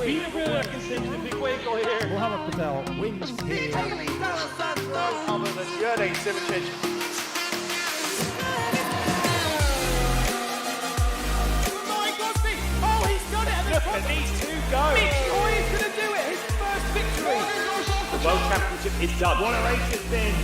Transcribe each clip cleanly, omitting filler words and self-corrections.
Mohammed Patel wins here. Other than Rd.9. Oh, he's done it! Look at these two go! McIntyre is going to do it! His first victory! The World Championship is done. What a race it's been!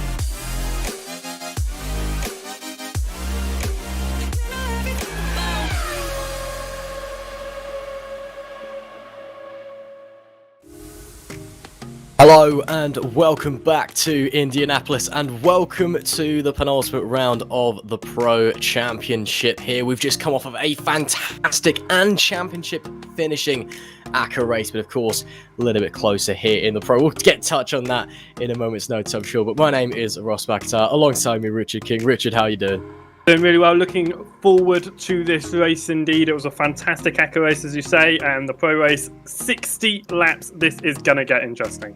Hello and welcome back to Indianapolis and welcome to the penultimate round of the Pro Championship here. We've just come off of a fantastic and championship finishing ACCA race, but of course a little bit closer here in the Pro. We'll get touch on that in a moment's notice, I'm sure, but my name is Ross McIntyre, alongside me Richard King. Richard, how are you doing? Doing really well, looking forward to this race indeed. It was a fantastic ACCA race, as you say, and the Pro race, 60 laps. This is going to get interesting.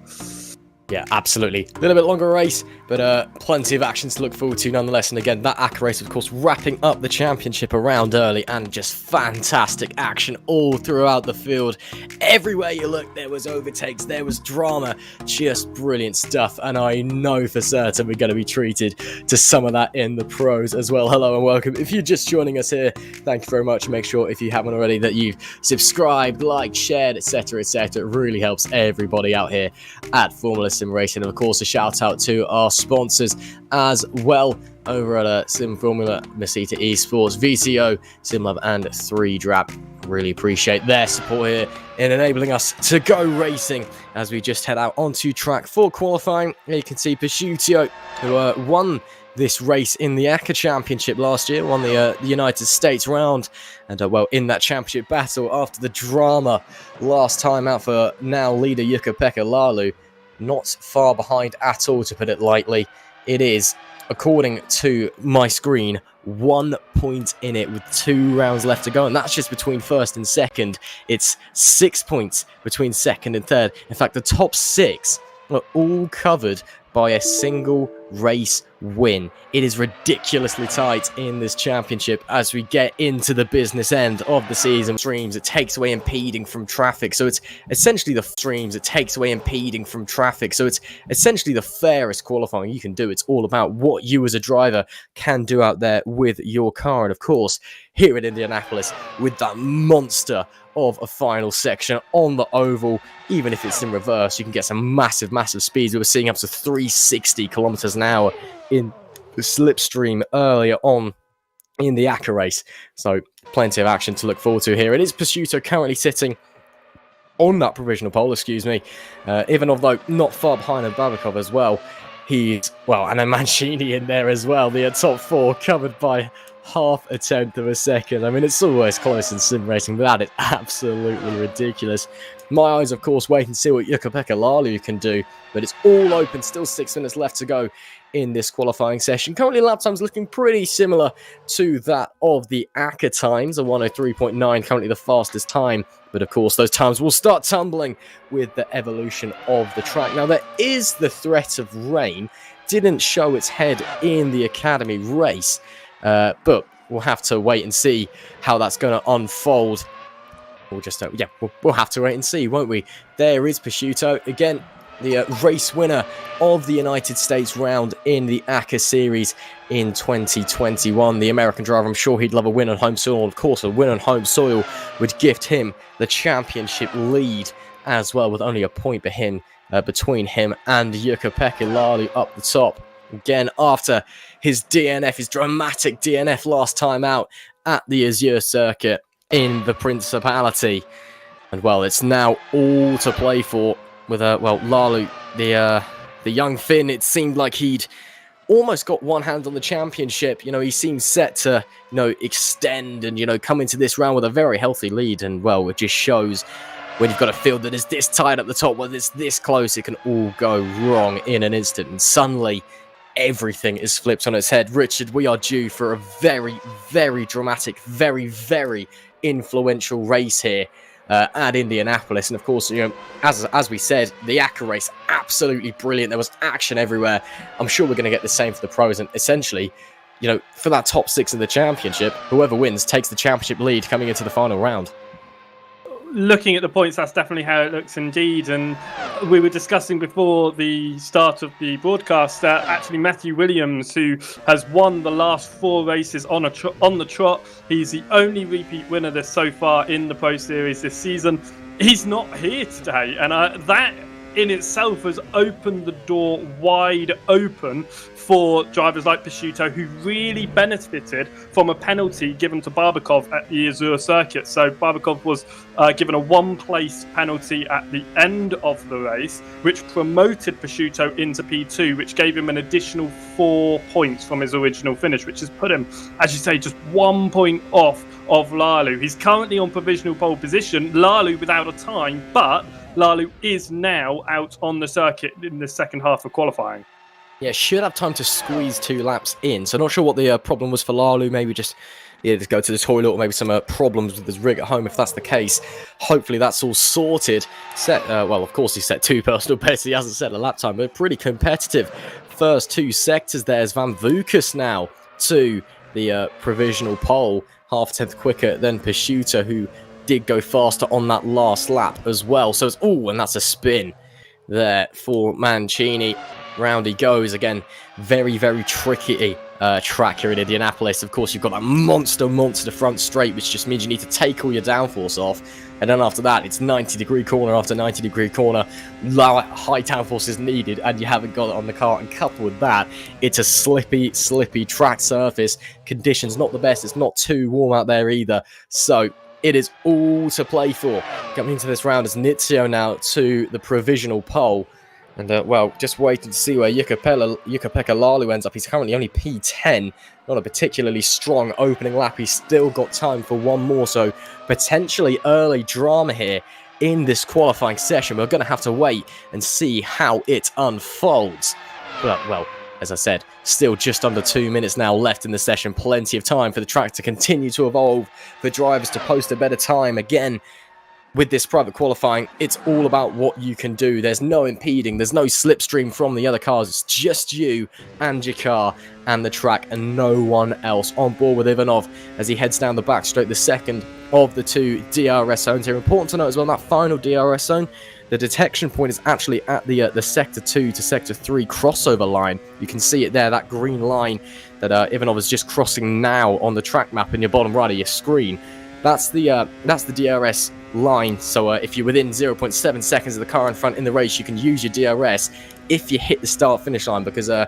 Yeah, absolutely. A little bit longer race, but plenty of actions to look forward to nonetheless. And again, that ACCA race, of course, wrapping up the championship around early and just fantastic action all throughout the field. Everywhere you look, there was overtakes, there was drama, just brilliant stuff. And I know for certain we're going to be treated to some of that in the pros as well. Hello and welcome. If you're just joining us here, thank you very much. Make sure, if you haven't already, that you've subscribed, liked, shared, etc., etc. It really helps everybody out here at Formula SimRacing. And of course, a shout out to our sponsors as well over at Sim Formula, Mesita eSports, VCO, SimLab, and 3Drap. Really appreciate their support here in enabling us to go racing as we just head out onto track for qualifying. Here you can see Prosciutto, who won this race in the ACCA Championship last year, won the United States round, and well, in that championship battle after the drama last time out for now leader Jukka-Pekka Laulu, not far behind at all, to put it lightly. It is, according to my screen, 1 point in it with 2 rounds left to go, and that's just between first and second. It's 6 points between second and third. In fact, the top 6 are all covered by a single race win. It is ridiculously tight in this championship as we get into the business end of the season. Streams, it takes away impeding from traffic, so it's essentially the fairest qualifying you can do. It's all about what you as a driver can do out there with your car, and of course here at Indianapolis with that monster of a final section on the oval. Even if it's in reverse, you can get some massive speeds. We were seeing up to 360 kilometers an hour in the slipstream earlier on in the ACCA race, so plenty of action to look forward to here. It is Prosciutto currently sitting on that provisional pole, even although not far behind Babakov as well. He's, well, and a Mancini in there as well. The top 4 covered by half a tenth of a second. I mean, it's always close in sim racing, but that is absolutely ridiculous. My eyes, of course, wait and see what Jukka-Pekka Laulu can do, but it's all open. Still 6 minutes left to go in this qualifying session. Currently, lap times looking pretty similar to that of the ACCA times, a 103.9, currently the fastest time. But of course, those times will start tumbling with the evolution of the track. Now, there is the threat of rain. Didn't show its head in the Academy race, but we'll have to wait and see how that's going to unfold. We'll just, we'll have to wait and see, won't we? There is Prosciutto, again, the race winner of the United States round in the ACCA series in 2021. The American driver, I'm sure he'd love a win on home soil. Of course, a win on home soil would gift him the championship lead as well, with only a point between him and Jukka-Pekka Laulu up the top. Again, after his DNF, his dramatic DNF last time out at the Azure circuit in the Principality. And well, it's now all to play for with Laulu, the young Finn. It seemed like he'd almost got one hand on the championship. You know, he seemed set to, extend and, come into this round with a very healthy lead. And well, it just shows when you've got a field that is this tight at the top, when it's this close, it can all go wrong in an instant. And suddenly, everything is flipped on its head. Richard, we are due for a very, very dramatic, very, very influential race here at Indianapolis. And of course, as we said, the ACCA race, absolutely brilliant. There was action everywhere. I'm sure we're going to get the same for the pros. And essentially, for that top 6 in the championship, whoever wins takes the championship lead coming into the final round. looking at the points, that's definitely how it looks indeed. And we were discussing before the start of the broadcast that actually Matthew Williams, who has won the last 4 races on the trot, he's the only repeat winner so far in the Pro Series this season. He's not here today, and that in itself has opened the door wide open for drivers like Prosciutto, who really benefited from a penalty given to Barbakov at the Azure circuit. So Barbakov was given a 1-place penalty at the end of the race, which promoted Prosciutto into P2, which gave him an additional 4 points from his original finish, which has put him, as you say, just 1 point off of Lalu. He's currently on provisional pole position, Lalu without a time, but Lalu is now out on the circuit in the second half of qualifying. Yeah, should have time to squeeze 2 laps in. So not sure what the problem was for Lalu. Maybe just go to the toilet, or maybe some problems with his rig at home. If that's the case, hopefully that's all sorted. Well, of course he set 2 personal bests. He hasn't set a lap time, but pretty competitive. First 2 sectors there's Van Vukas now to the provisional pole, half a tenth quicker than Prosciutto, who did go faster on that last lap as well. So it's, and that's a spin there for Mancini. Round he goes again. Very, very tricky track here in Indianapolis. Of course, you've got that monster front straight, which just means you need to take all your downforce off. And then after that, it's 90-degree corner after 90-degree corner. High downforce is needed, and you haven't got it on the car. And coupled with that, it's a slippy track surface. Conditions not the best. It's not too warm out there either. So it is all to play for. Coming into this round is Nizio now to the provisional pole. And, just waiting to see where Jukka-Pekka Lalu ends up. He's currently only P10. Not a particularly strong opening lap. He's still got time for 1 more. So, potentially early drama here in this qualifying session. We're going to have to wait and see how it unfolds. But, as I said, still just under 2 minutes now left in the session. Plenty of time for the track to continue to evolve, for drivers to post a better time. Again, with this private qualifying, it's all about what you can do. There's no impeding, there's no slipstream from the other cars. It's just you and your car and the track, and no one else on board with Ivanov as he heads down the back straight, the second of the 2 DRS zones here. Important to note as well, that final DRS zone, the detection point is actually at the Sector 2 to Sector 3 crossover line. You can see it there, that green line that Ivanov is just crossing now on the track map in your bottom right of your screen. That's the DRS line. So if you're within 0.7 seconds of the car in front in the race, you can use your DRS if you hit the start-finish line, because the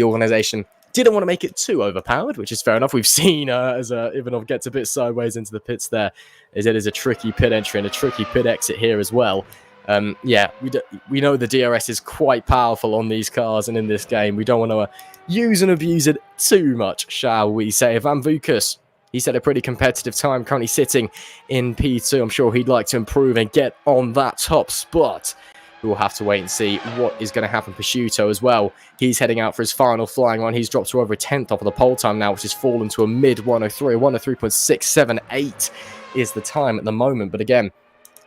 organisation didn't want to make it too overpowered, which is fair enough. We've seen as Ivanov gets a bit sideways into the pits there, as it is a tricky pit entry and a tricky pit exit here as well. We know the DRS is quite powerful on these cars and in this game. We don't want to use and abuse it too much, shall we say. Van Vukas, he set a pretty competitive time, currently sitting in P2. I'm sure he'd like to improve and get on that top spot. We will have to wait and see what is going to happen. Prosciutto as well. He's heading out for his final flying run. He's dropped to over a tenth off of the pole time now, which has fallen to a mid 103. 103.678 is the time at the moment. But again,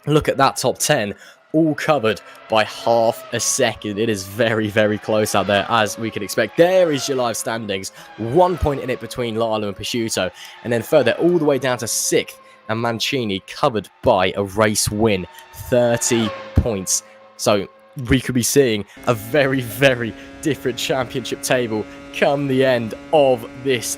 look at that top 10. All covered by half a second. It is very, very close out there, as we could expect. There is your live standings. 1 point in it between Lalu and Prosciutto. And then further, all the way down to 6th, and Mancini covered by a race win. 30 points. So we could be seeing a very, very different championship table come the end of this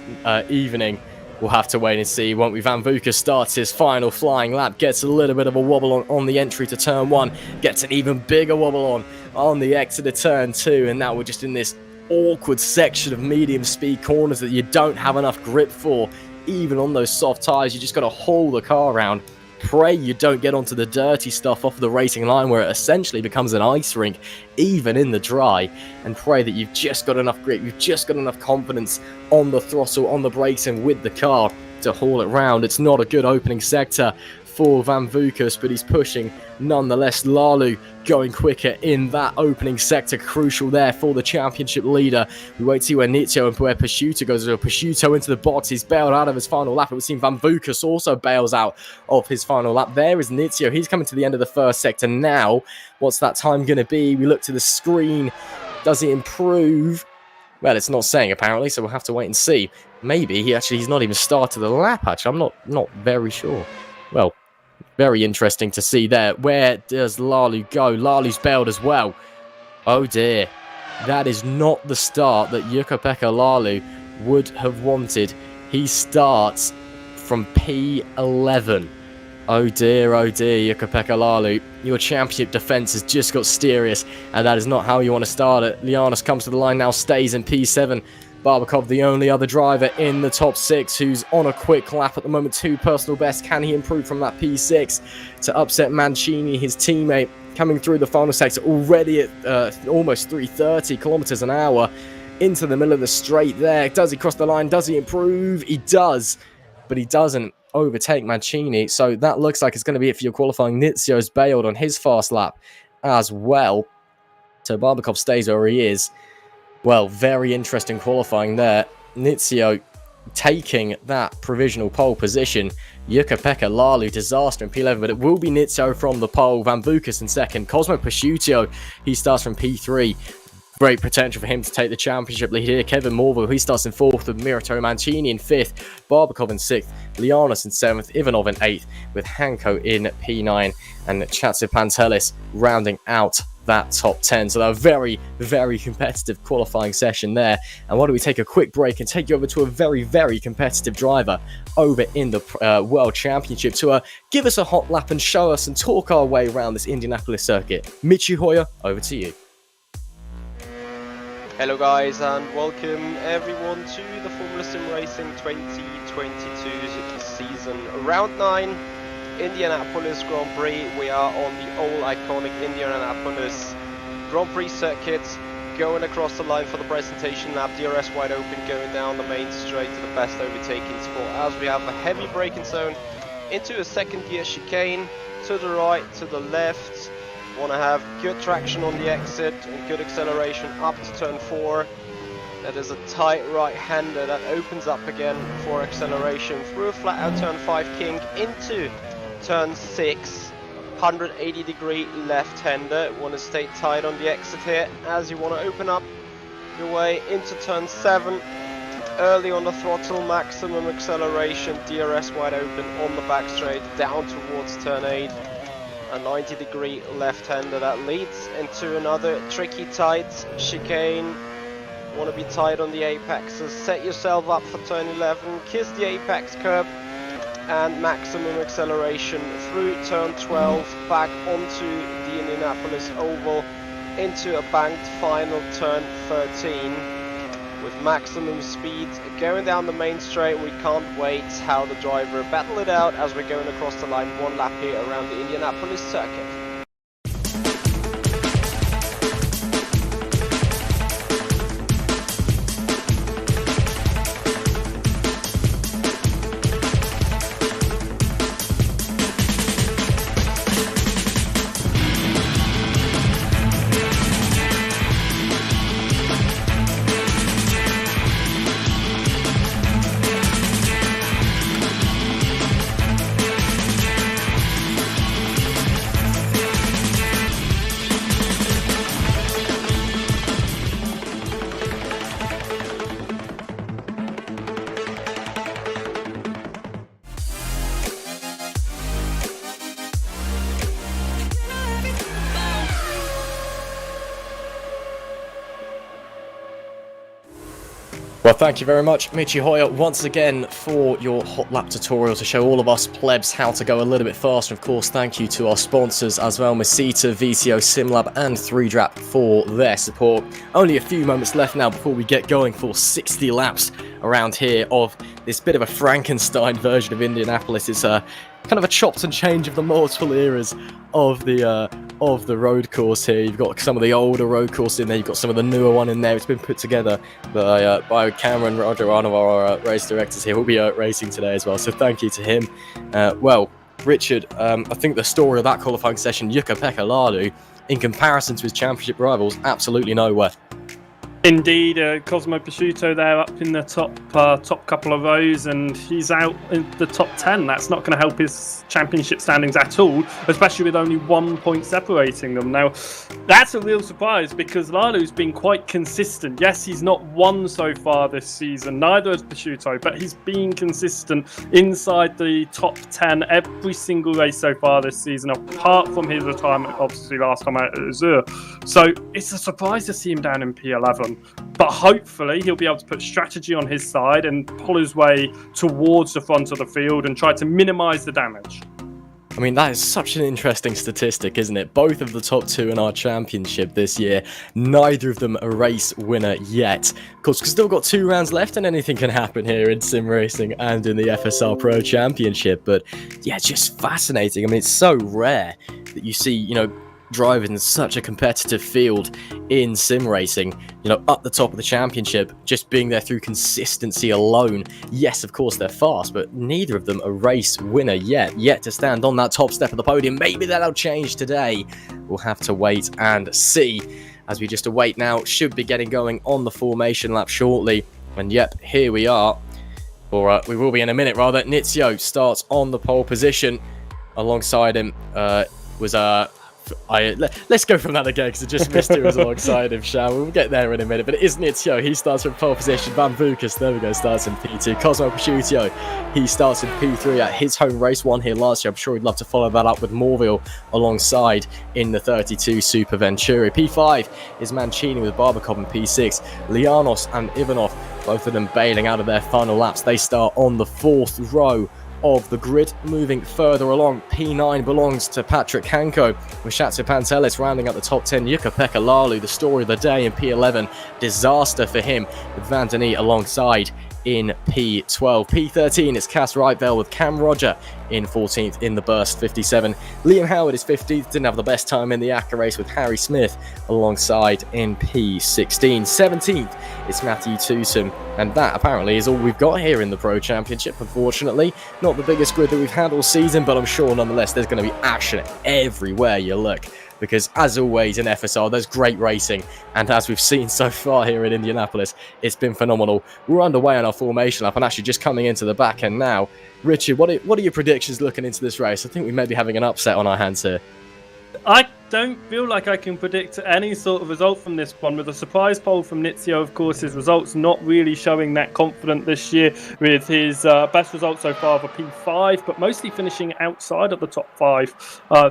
evening. We'll have to wait and see, won't we? Van Vukas starts his final flying lap, gets a little bit of a wobble on the entry to turn 1, gets an even bigger wobble on the exit to turn 2, and now we're just in this awkward section of medium speed corners that you don't have enough grip for, even on those soft tyres. You just got to haul the car around. Pray you don't get onto the dirty stuff off the racing line, where it essentially becomes an ice rink, even in the dry, and pray that you've just got enough grip, you've just got enough confidence on the throttle, on the brakes, and with the car to haul it round. It's not a good opening sector for Van Vukas, but he's pushing nonetheless. Lalu going quicker in that opening sector, crucial there for the championship leader. We wait to see where Nizio and where Prosciutto goes. Prosciutto into the box, he's bailed out of his final lap. It would seem Van Vukas also bails out of his final lap. There is Nizio, he's coming to the end of the first sector now. What's that time going to be? We look to the screen, does he improve? Well, it's not saying apparently, so we'll have to wait and see. Maybe he's not even started the lap, actually. I'm not very sure. Well, Very interesting to see there. Where does Lalu go? Lalu's bailed as well. Oh dear. That is not the start that Jukka-Pekka Lalu would have wanted. He starts from P11. Oh dear, Jukka-Pekka Lalu. Your championship defence has just got serious, and that is not how you want to start it. Lianos comes to the line now, stays in P7. Barbakov, the only other driver in the top 6 who's on a quick lap at the moment. 2 personal bests. Can he improve from that P6 to upset Mancini, his teammate, coming through the final sector already at almost 330 kilometers an hour into the middle of the straight there. Does he cross the line? Does he improve? He does, but he doesn't overtake Mancini. So that looks like it's going to be it for your qualifying. Nizio's bailed on his fast lap as well. So Barbakov stays where he is. Well, very interesting qualifying there. Nizio taking that provisional pole position. Jukka-Pekka Lalu, disaster in P11, but it will be Nizio from the pole. Van Bucas in second. Cosmo Pasciutto, he starts from P3. Great potential for him to take the championship lead here. Kevin Morville, he starts in 4th with Mirato Mancini in 5th. Barbakov in 6th. Lianos in 7th. Ivanov in 8th with Hanko in P9. And Chatsi Pantelis rounding out that top 10. So a very, very competitive qualifying session there. And why don't we take a quick break and take you over to a very, very competitive driver over in the World Championship to give us a hot lap and show us and talk our way around this Indianapolis circuit. Michi Hoyer, over to you. Hello guys, and welcome everyone to the Formula SimRacing 2022 season round 9 Indianapolis Grand Prix. We are on the old iconic Indianapolis Grand Prix circuit, going across the line for the presentation lap. DRS wide open, going down the main straight to the best overtaking spot as we have a heavy braking zone into a second gear chicane, to the right, to the left. Want to have good traction on the exit and good acceleration up to turn 4. That is a tight right-hander that opens up again for acceleration through a flat out turn 5 kink into turn 6. 180 degree left-hander. Want to stay tight on the exit here as you want to open up your way into turn 7. Early on the throttle, maximum acceleration, DRS wide open on the back straight down towards turn 8. A 90 degree left-hander that leads into another tricky tight chicane. Want to be tight on the apexes. Set yourself up for turn 11. Kiss the apex curb and maximum acceleration through turn 12 back onto the Indianapolis Oval into a banked final turn 13 with maximum speed going down the main straight. We can't wait how the driver battle it out as we're going across the line one lap here around the Indianapolis circuit. Well, thank you very much, Michi Hoyer, once again for your hot lap tutorial to show all of us plebs how to go a little bit faster. Of course, thank you to our sponsors as well, Masita, VTO, SimLab and 3Drap for their support. Only a few moments left now before we get going for 60 laps around here of this bit of a Frankenstein version of Indianapolis. It's kind of a chopped and change of the multiple eras of the road course here. You've got some of the older road course in there, you've got some of the newer one in there. It's been put together by Cameron Roger, one of our race directors here. We'll be racing today as well, so thank you to him. Well, Richard, I think the story of that qualifying session, Jukka-Pekka Lalu, in comparison to his championship rivals, absolutely nowhere. Indeed, Cosmo Prosciutto there up in the top couple of rows, and he's out in the top 10. That's not going to help his championship standings at all, especially with only 1 point separating them. Now, that's a real surprise because Lalu's been quite consistent. Yes, he's not won so far this season, neither has Prosciutto, but he's been consistent inside the top 10 every single race so far this season, apart from his retirement, obviously, last time out at Azure. So it's a surprise to see him down in P11. But hopefully he'll be able to put strategy on his side and pull his way towards the front of the field and try to minimise the damage. I mean, that is such an interesting statistic, isn't it? Both of the top 2 in our championship this year, neither of them a race winner yet. Of course, we've still got 2 rounds left and anything can happen here in SimRacing and in the FSR Pro Championship. But yeah, just fascinating. I mean, it's so rare that you see, drivers in such a competitive field in sim racing, up the top of the championship, just being there through consistency alone. Yes, of course they're fast, but neither of them a race winner yet to stand on that top step of the podium. Maybe that'll change today. We'll have to wait and see. As we just await now, should be getting going on the formation lap shortly. And yep, here we are. Or we will be in a minute rather. Nizio starts on the pole position. Alongside him was let's go from that again because I just missed who was alongside him, shall we? We'll get there in a minute, but it is Nizio. He starts from pole position. Van Vukas, there we go, starts in P2. Cosmo Prosciutto, he starts in P3 at his home race, won here last year. I'm sure he'd love to follow that up with Morville alongside in the 32 Super Venturi. P5 is Mancini with Barbakov in P6. Lianos and Ivanov, both of them bailing out of their final laps. They start on the 4th row of the grid. Moving further along, P9 belongs to Patrick Hanko, with Shatsu Pantelis rounding up the top 10. Jukka-Pekka Lalu, the story of the day in P11. Disaster for him, with Van Den Ee alongside in P12. P13 is Cass Wrightvale with Cam Roger in 14th in the burst 57. Liam Howard is 15th, didn't have the best time in the ACCA race with Harry Smith alongside in P16. 17th is Matthew Toosom, and that apparently is all we've got here in the Pro Championship, unfortunately. Not the biggest grid that we've had all season, but I'm sure nonetheless there's going to be action everywhere you look. Because as always in FSR, there's great racing, and as we've seen so far here in Indianapolis, it's been phenomenal. We're underway on our formation lap and actually just coming into the back end now. Richard, what are your predictions looking into this race? I think we may be having an upset on our hands here. I don't feel like I can predict any sort of result from this one. With a surprise pole from Nizio, of course, his results not really showing that confident this year, with his best results so far of a P5, but mostly finishing outside of the top 5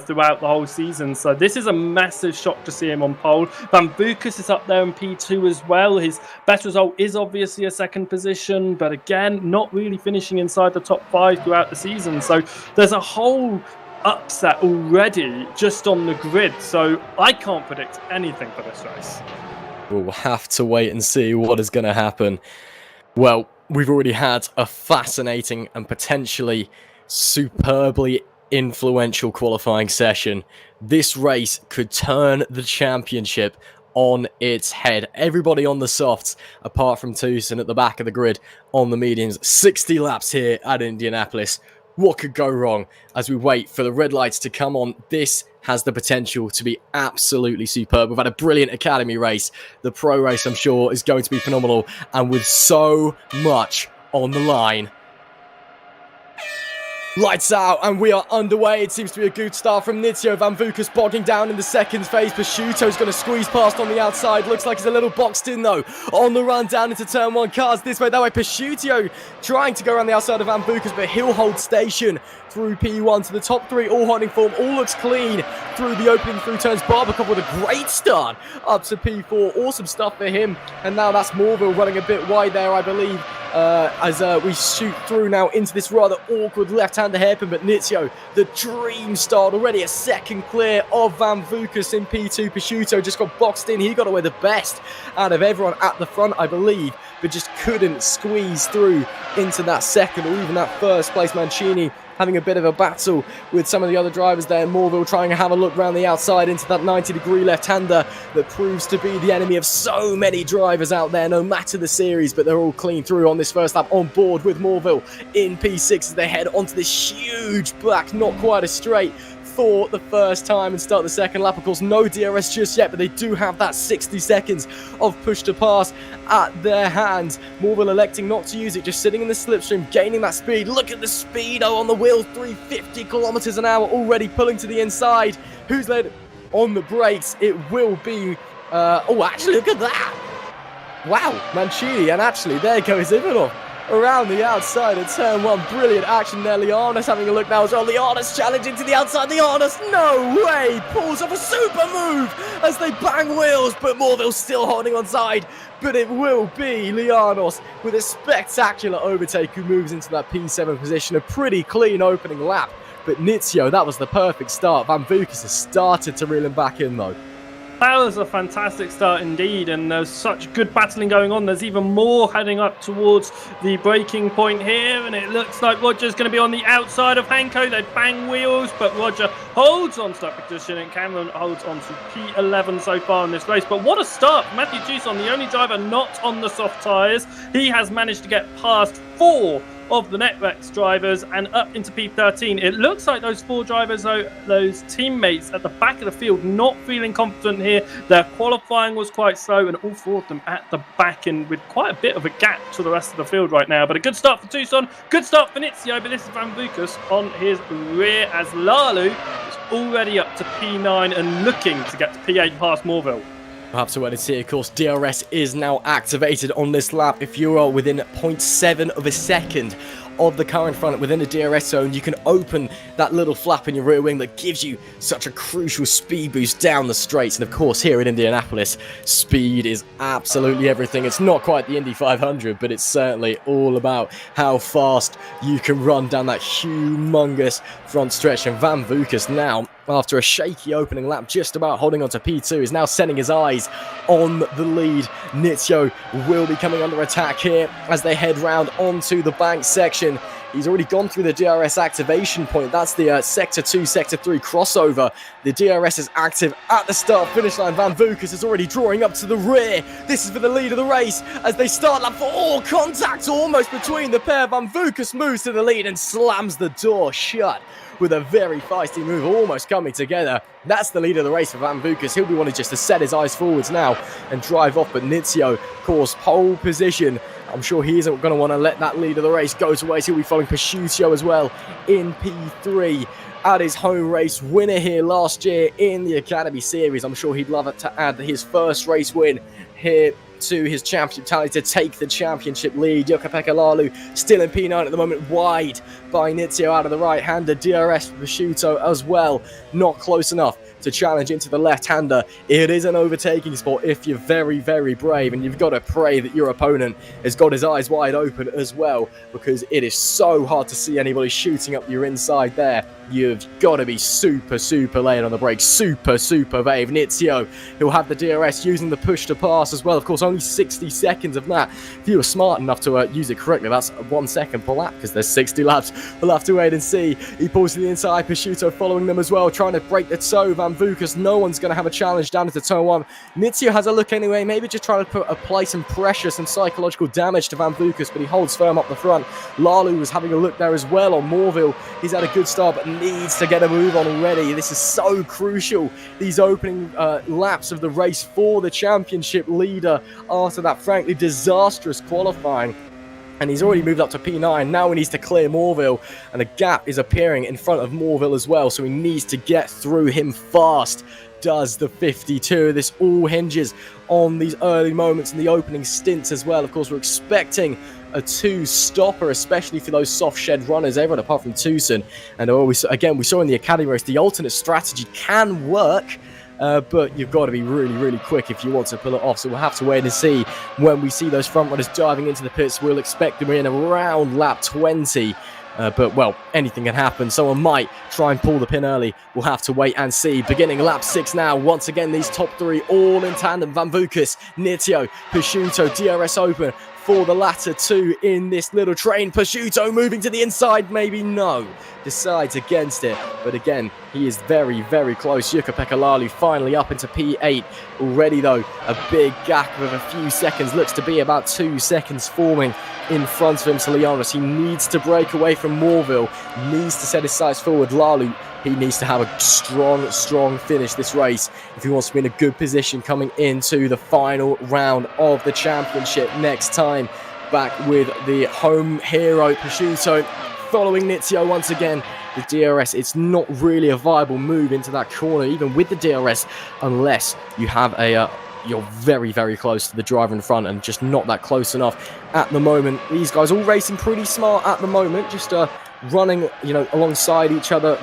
throughout the whole season. So this is a massive shock to see him on pole. Van Vukas is up there in P2 as well. His best result is obviously a 2nd position, but again, not really finishing inside the top 5 throughout the season. So there's a whole upset already just on the grid, so I can't predict anything for this race. We'll have to wait and see what is going to happen. Well, we've already had a fascinating and potentially superbly influential qualifying session. This race could turn the championship on its head. Everybody on the softs, apart from Tucson at the back of the grid on the mediums. 60 laps here at Indianapolis. What could go wrong as we wait for the red lights to come on? This has the potential to be absolutely superb. We've had a brilliant academy race. The pro race, I'm sure, is going to be phenomenal. And with so much on the line, lights out, and we are underway. It seems to be a good start from Nizio. Van Vukas bogging down in the 2nd phase. Prosciutto's going to squeeze past on the outside. Looks like he's a little boxed in, though. On the run down into turn 1. Cars this way, that way. Prosciutto trying to go around the outside of Van Vukas, but he'll hold station through P1 to the top 3. All holding form. All looks clean through the opening through turns. Barbakov with a great start up to P4. Awesome stuff for him. And now that's Morville running a bit wide there, I believe. As we shoot through now into this rather awkward left-hander hairpin, but Nizio, the dream start, already a 2nd clear of Van Vukas in P2. Prosciutto just got boxed in. He got away the best out of everyone at the front, I believe, but just couldn't squeeze through into that 2nd or even that 1st place. Mancini having a bit of a battle with some of the other drivers there. Morville trying to have a look round the outside into that 90-degree left-hander that proves to be the enemy of so many drivers out there, no matter the series, but they're all clean through on this first lap, on board with Morville in P6 as they head onto this huge black, not quite a straight, for the first time and start the second lap. Of course, no DRS just yet, but they do have that 60 seconds of push to pass at their hands. Morville electing not to use it, just sitting in the slipstream, gaining that speed. Look at the speedo on the wheel, 350 kilometers an hour, already pulling to the inside. Who's led on the brakes? It will be, oh, actually, look at that. Wow, Mancini, and actually, there goes Ivanov around the outside of turn one. Brilliant action there. Lianas having a look now as well. Lianas challenging to the outside. Lianas, no way, pulls off a super move as they bang wheels, but Morville's still holding on side. But it will be Lianos with a spectacular overtake who moves into that P7 position. A pretty clean opening lap. But Nizio, that was the perfect start. Van Vukas has started to reel him back in though. That was a fantastic start indeed, and there's such good battling going on. There's even more heading up towards the breaking point here, and it looks like Roger's going to be on the outside of Hanko. They bang wheels, but Roger holds on to that position, and Cameron holds on to P11 so far in this race. But what a start! Matthew Jusson, the only driver not on the soft tyres. He has managed to get past 4 of the Netrex drivers and up into P13. It looks like those 4 drivers, though, those teammates at the back of the field, not feeling confident here. Their qualifying was quite slow, and all 4 of them at the back end with quite a bit of a gap to the rest of the field right now. But a good start for Tucson, good start for Nizio, but this is Van Vukas on his rear as Lalu is already up to P9 and looking to get to P8 past Morville. Perhaps wait and see, of course, DRS is now activated on this lap. If you are within 0.7 of a second of the car in front within the DRS zone, you can open that little flap in your rear wing that gives you such a crucial speed boost down the straights. And of course, here in Indianapolis, speed is absolutely everything. It's not quite the Indy 500, but it's certainly all about how fast you can run down that humongous front stretch. And Van Vukas now, after a shaky opening lap, just about holding on to P2, is now setting his eyes on the lead. Nizio will be coming under attack here as they head round onto the bank section. He's already gone through the DRS activation point. That's the Sector 2, Sector 3 crossover. The DRS is active at the start finish line. Van Vukas is already drawing up to the rear. This is for the lead of the race as they start lap 4. Contact almost between the pair. Van Vukas moves to the lead and slams the door shut with a very feisty move, almost coming together. That's the lead of the race for Van Vukas. He'll be wanting just to set his eyes forwards now and drive off, but Nizio, of course, pole position. I'm sure he isn't going to want to let that lead of the race go to waste. He'll be following Pasciuto as well in P3 at his home race. Winner here last year in the Academy Series. I'm sure he'd love it to add his first race win here to his championship tally to take the championship lead. Jukka-Pekka Laulu still in P9 at the moment, wide by Nizio out of the right-hander. DRS for Pasciuto as well, not close enough to challenge into the left-hander. It is an overtaking spot if you're very, very brave, and you've got to pray that your opponent has got his eyes wide open as well, because it is so hard to see anybody shooting up your inside there. You've got to be super, super late on the brakes, super, super brave. Nizio, he'll have the DRS using the push to pass as well. Of course, only 60 seconds of that. If you were smart enough to use it correctly, that's 1 second per lap because there's 60 laps. We'll have to wait and see. He pulls to the inside. Pasciuto following them as well, trying to break the toe. Van Vukas, no one's going to have a challenge down into turn 1. Nizio has a look anyway, maybe just trying to apply some pressure, some psychological damage to Van Vukas, but he holds firm up the front. Lalu was having a look there as well on Morville. He's had a good start, but needs to get a move on already. This is so crucial, these opening laps of the race for the championship leader after that frankly disastrous qualifying. And he's already moved up to P9. Now he needs to clear Morville, and a gap is appearing in front of Morville as well, so he needs to get through him fast. Does the 52. This all hinges on these early moments in the opening stints as well. Of course, we're expecting a 2-stopper, especially for those soft shed runners, everyone apart from Tucson. And we saw in the Academy race, the alternate strategy can work, but you've got to be really, really quick if you want to pull it off. So we'll have to wait and see when we see those front runners diving into the pits. We'll expect them in around lap 20. But, well, anything can happen. Someone might try and pull the pin early. We'll have to wait and see. Beginning lap 6 now. Once again, these top 3 all in tandem. Van Vukas, Nizio, Pasciuto, DRS open for the latter 2 in this little train. Pasciuto moving to the inside, maybe no. Decides against it. But again, He is very, very close. Jukka-Pekka Laulu finally up into P8. Already, though, a big gap of a few seconds. Looks to be about 2 seconds forming in front of him. So Leonis, he needs to break away from Morville. Needs to set his sights forward. Laulu, he needs to have a strong finish this race if he wants to be in a good position coming into the final round of the championship next time. Back with the home hero, Prosciutto, following Nizio once again. The DRS, it's not really a viable move into that corner, even with the DRS, unless you have a... you're very, very close to the driver in front and just not that close enough at the moment. These guys all racing pretty smart at the moment, just running, alongside each other,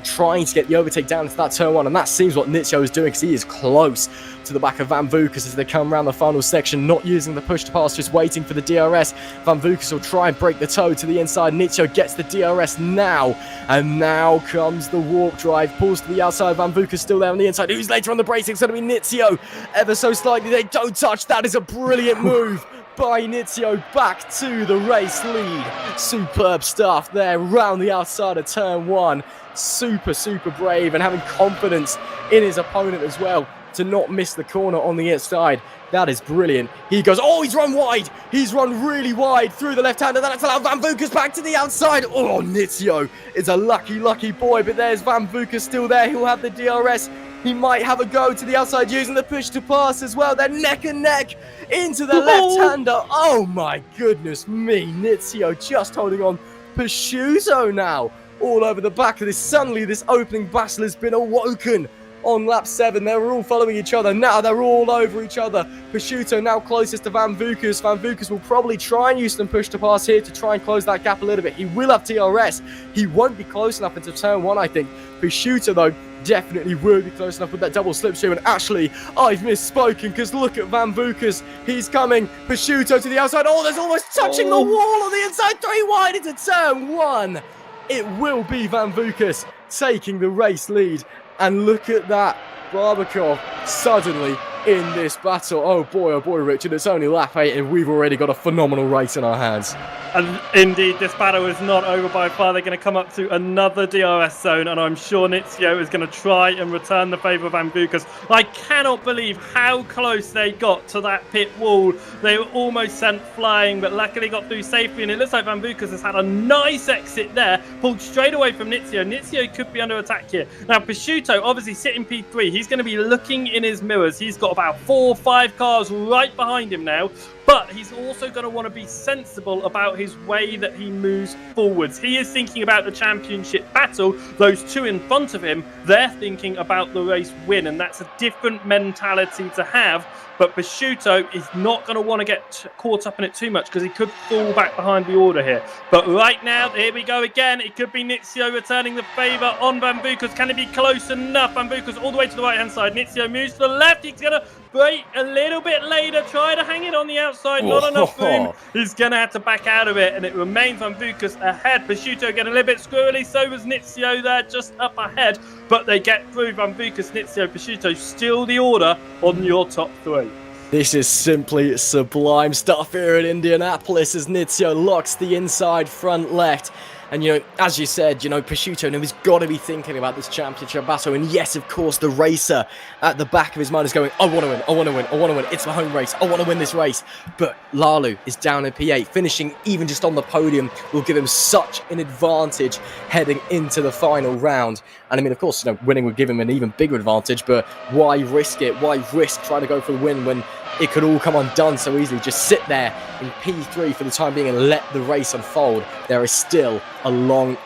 trying to get the overtake down into that turn one, and that seems what Nizio is doing because he is close to the back of Van Vukas as they come around the final section, not using the push to pass, just waiting for the DRS. Van Vukas will try and break the toe to the inside. Nizio gets the DRS now, and now comes the warp drive, pulls to the outside. Van Vukas still there on the inside. Who's later on the bracing? It's going to be Nizio, ever so slightly. They don't touch. That is a brilliant move by Nizio, back to the race lead. Superb stuff there round the outside of turn one. Super brave and having confidence in his opponent as well to not miss the corner on the inside. That is brilliant. He goes, oh, he's run wide. He's run really wide through the left-hander. That's allowed Van Vukas back to the outside. Oh, Nizio is a lucky boy, but there's Van Vukas still there. He'll have the DRS. He might have a go to the outside using the push to pass as well. They're neck and neck into the left-hander. Oh, my goodness me. Nizio just holding on. Prosciutto now all over the back of this. Suddenly, this opening battle has been awoken on lap 7. They were all following each other. Now they're all over each other. Prosciutto now closest to Van Vukas. Van Vukas will probably try and use some push to pass here to try and close that gap a little bit. He will have DRS. He won't be close enough into turn 1, I think. Prosciutto, though, definitely will be close enough with that double slipstream. And actually, I've misspoken because look at Van Vukas. He's coming. Prosciutto to the outside. Oh, there's almost touching the wall on the inside. 3 wide into turn 1. It will be Van Vukas taking the race lead. And look at that. Barbakov suddenly in this battle. Oh boy, Richard, it's only lap 8 and we've already got a phenomenal race in our hands. And indeed, this battle is not over by far. They're going to come up to another DRS zone, and I'm sure Nizio is going to try and return the favour of Van Vukas. I cannot believe how close they got to that pit wall. They were almost sent flying, but luckily got through safely, and it looks like Van Vukas has had a nice exit there, pulled straight away from Nizio. Nizio could be under attack here. Now, Prosciutto, obviously sitting P3, he's going to be looking in his mirrors. He's got about 4 or 5 cars right behind him now. But he's also going to want to be sensible about his way that he moves forwards. He is thinking about the championship battle. Those 2 in front of him, they're thinking about the race win. And that's a different mentality to have. But Prosciutto is not going to want to get caught up in it too much because he could fall back behind the order here. But right now, here we go again. It could be Nizio returning the favour on Van Vukas. Can it be close enough? Van Vukas all the way to the right-hand side. Nizio moves to the left. He's going to brake a little bit later. Try to hang it on the outside. Not enough room. He's going to have to back out of it. And it remains Van Vukas ahead. Prosciutto getting a little bit squirrely. So was Nizio there just up ahead. But they get through. Van Vukas, Nizio, Prosciutto still the order on your top 3. This is simply sublime stuff here at Indianapolis as Nizio locks the inside front left. And, as you said, Prosciutto has got to be thinking about this championship battle. And yes, of course, the racer at the back of his mind is going, I want to win, I want to win, I want to win. It's my home race. I want to win this race. But Laulu is down in P8. Finishing even just on the podium will give him such an advantage heading into the final round. And I mean, of course, winning would give him an even bigger advantage. But why risk it? Why risk trying to go for the win when it could all come undone so easily? Just sit there in P3 for the time being and let the race unfold. There is still a long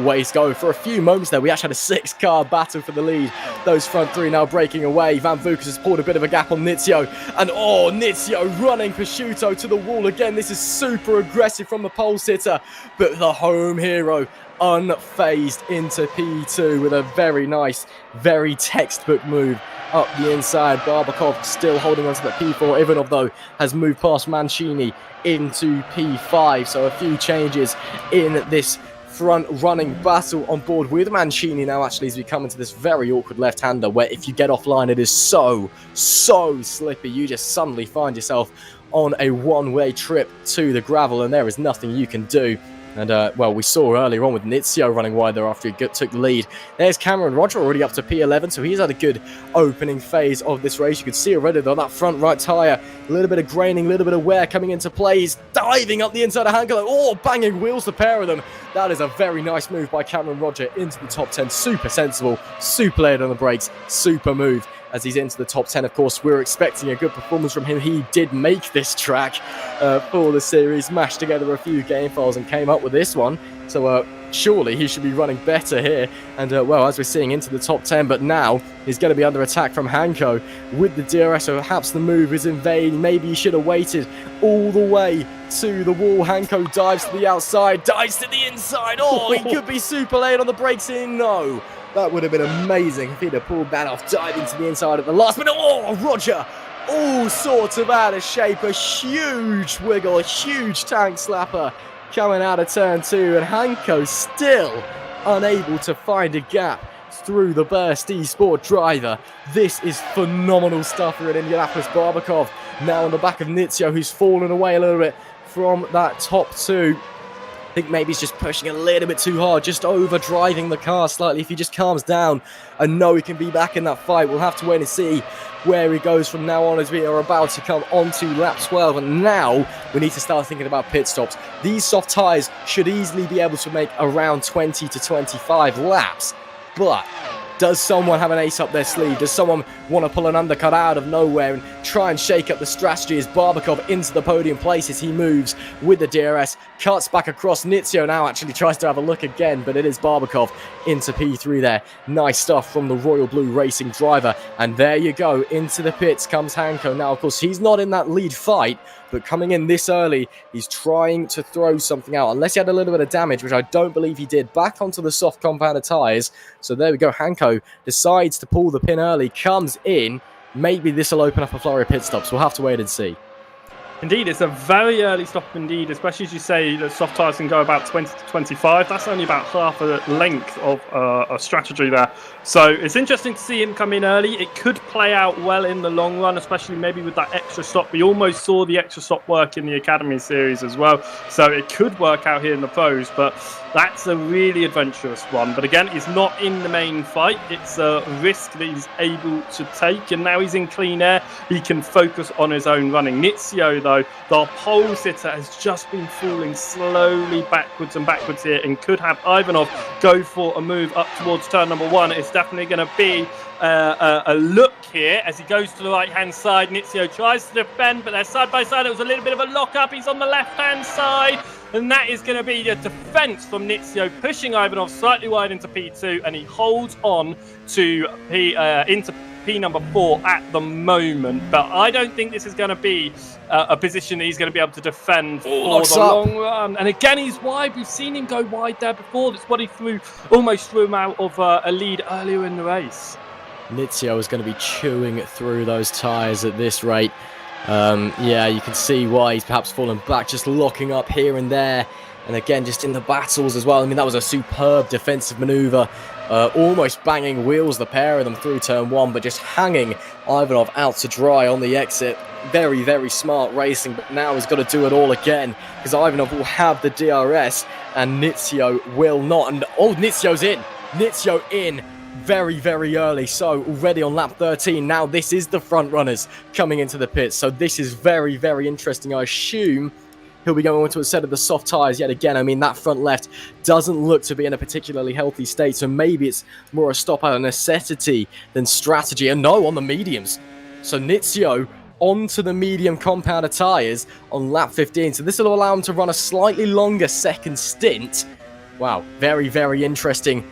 way to go. For a few moments there, we actually had a 6-car battle for the lead. Those front 3 now breaking away. Van Vukas has pulled a bit of a gap on Nizio. And Nizio running Prosciutto to the wall again. This is super aggressive from the pole sitter. But the home hero unfazed into P2 with a very nice, very textbook move up the inside. Barbakov still holding on to that P4. Ivanov, though, has moved past Mancini into P5. So a few changes in this front running battle on board with Mancini now actually as we come into this very awkward left-hander where if you get offline it is so slippy. You just suddenly find yourself on a one-way trip to the gravel and there is nothing you can do. And, well, we saw earlier on with Nizio running wide there after he took the lead. There's Cameron Roger already up to P11, so he's had a good opening phase of this race. You could see already on that front right tyre, a little bit of graining, a little bit of wear coming into play. He's diving up the inside of Hankelo. Oh, banging wheels, the pair of them. That is a very nice move by Cameron Roger into the top 10. Super sensible, super laid on the brakes, super move as he's into the top 10. Of course, we were expecting a good performance from him. He did make this track for the series, mashed together a few game files and came up with this one. So surely he should be running better here. And well, as we're seeing into the top 10, but now he's going to be under attack from Hanko with the DRS. So perhaps the move is in vain. Maybe he should have waited all the way to the wall. Hanko dives to the outside, dives to the inside. Oh, he could be super late on the brakes in. No. That would have been amazing if he'd have pulled that off, diving to the inside at the last minute. Oh, Roger, all sorts of out of shape, a huge wiggle, a huge tank slapper coming out of turn 2, and Hanko still unable to find a gap through the burst eSport driver. This is phenomenal stuff here in Indianapolis. Barbakov now on the back of Nizio, who's fallen away a little bit from that top 2. I think maybe he's just pushing a little bit too hard, just overdriving the car slightly. If he just calms down and know he can be back in that fight, we'll have to wait and see where he goes from now on as we are about to come onto lap 12. And now we need to start thinking about pit stops. These soft tyres should easily be able to make around 20 to 25 laps, but does someone have an ace up their sleeve? Does someone want to pull an undercut out of nowhere and try and shake up the strategy as Barbakov into the podium places? He moves with the DRS, cuts back across. Nizio now actually tries to have a look again, but it is Barbakov into P3 there. Nice stuff from the Royal Blue Racing driver. And there you go, into the pits comes Hanko. Now, of course, he's not in that lead fight, but coming in this early, he's trying to throw something out. Unless he had a little bit of damage, which I don't believe he did, back onto the soft compounded tyres. So there we go. Hanko decides to pull the pin early, comes in. Maybe this will open up a flurry of pit stops. We'll have to wait and see. Indeed, it's a very early stop indeed, especially as you say that soft tyres can go about 20 to 25. That's only about half a length of a strategy there. So it's interesting to see him come in early. It could play out well in the long run, especially maybe with that extra stop. We almost saw the extra stop work in the Academy series as well. So it could work out here in the pros, but that's a really adventurous one. But again, it's not in the main fight. It's a risk that he's able to take. And now he's in clean air. He can focus on his own running. Nizio, though, the pole sitter, has just been falling slowly backwards and backwards here and could have Ivanov go for a move up towards turn number 1. It's definitely going to be a look here as he goes to the right-hand side. Nizio tries to defend, but they're side by side. It was a little bit of a lock-up. He's on the left-hand side. And that is going to be the defence from Nizio, pushing Ivanov slightly wide into P2, and he holds on to into P number 4 at the moment. But I don't think this is going to be a position that he's going to be able to defend for the long run. And again, he's wide. We've seen him go wide there before. That's what he almost threw him out of a lead earlier in the race. Nizio is going to be chewing through those tyres at this rate. Yeah, you can see why he's perhaps fallen back, just locking up here and there. And again, just in the battles as well. I mean, that was a superb defensive manoeuvre. Almost banging wheels, the pair of them, through turn 1, but just hanging Ivanov out to dry on the exit. Very, very smart racing, but now he's got to do it all again, because Ivanov will have the DRS and Nizio will not. And oh, Nizio's in. Nizio in very, very early. So already on lap 13. Now this is the front runners coming into the pits. So this is very, very interesting. I assume he'll be going into a set of the soft tyres yet again. I mean, that front left doesn't look to be in a particularly healthy state, so maybe it's more a stop out of necessity than strategy. And no, on the mediums. So Nizio onto the medium compounded tyres on lap 15. So this will allow him to run a slightly longer second stint. Wow, very, very interesting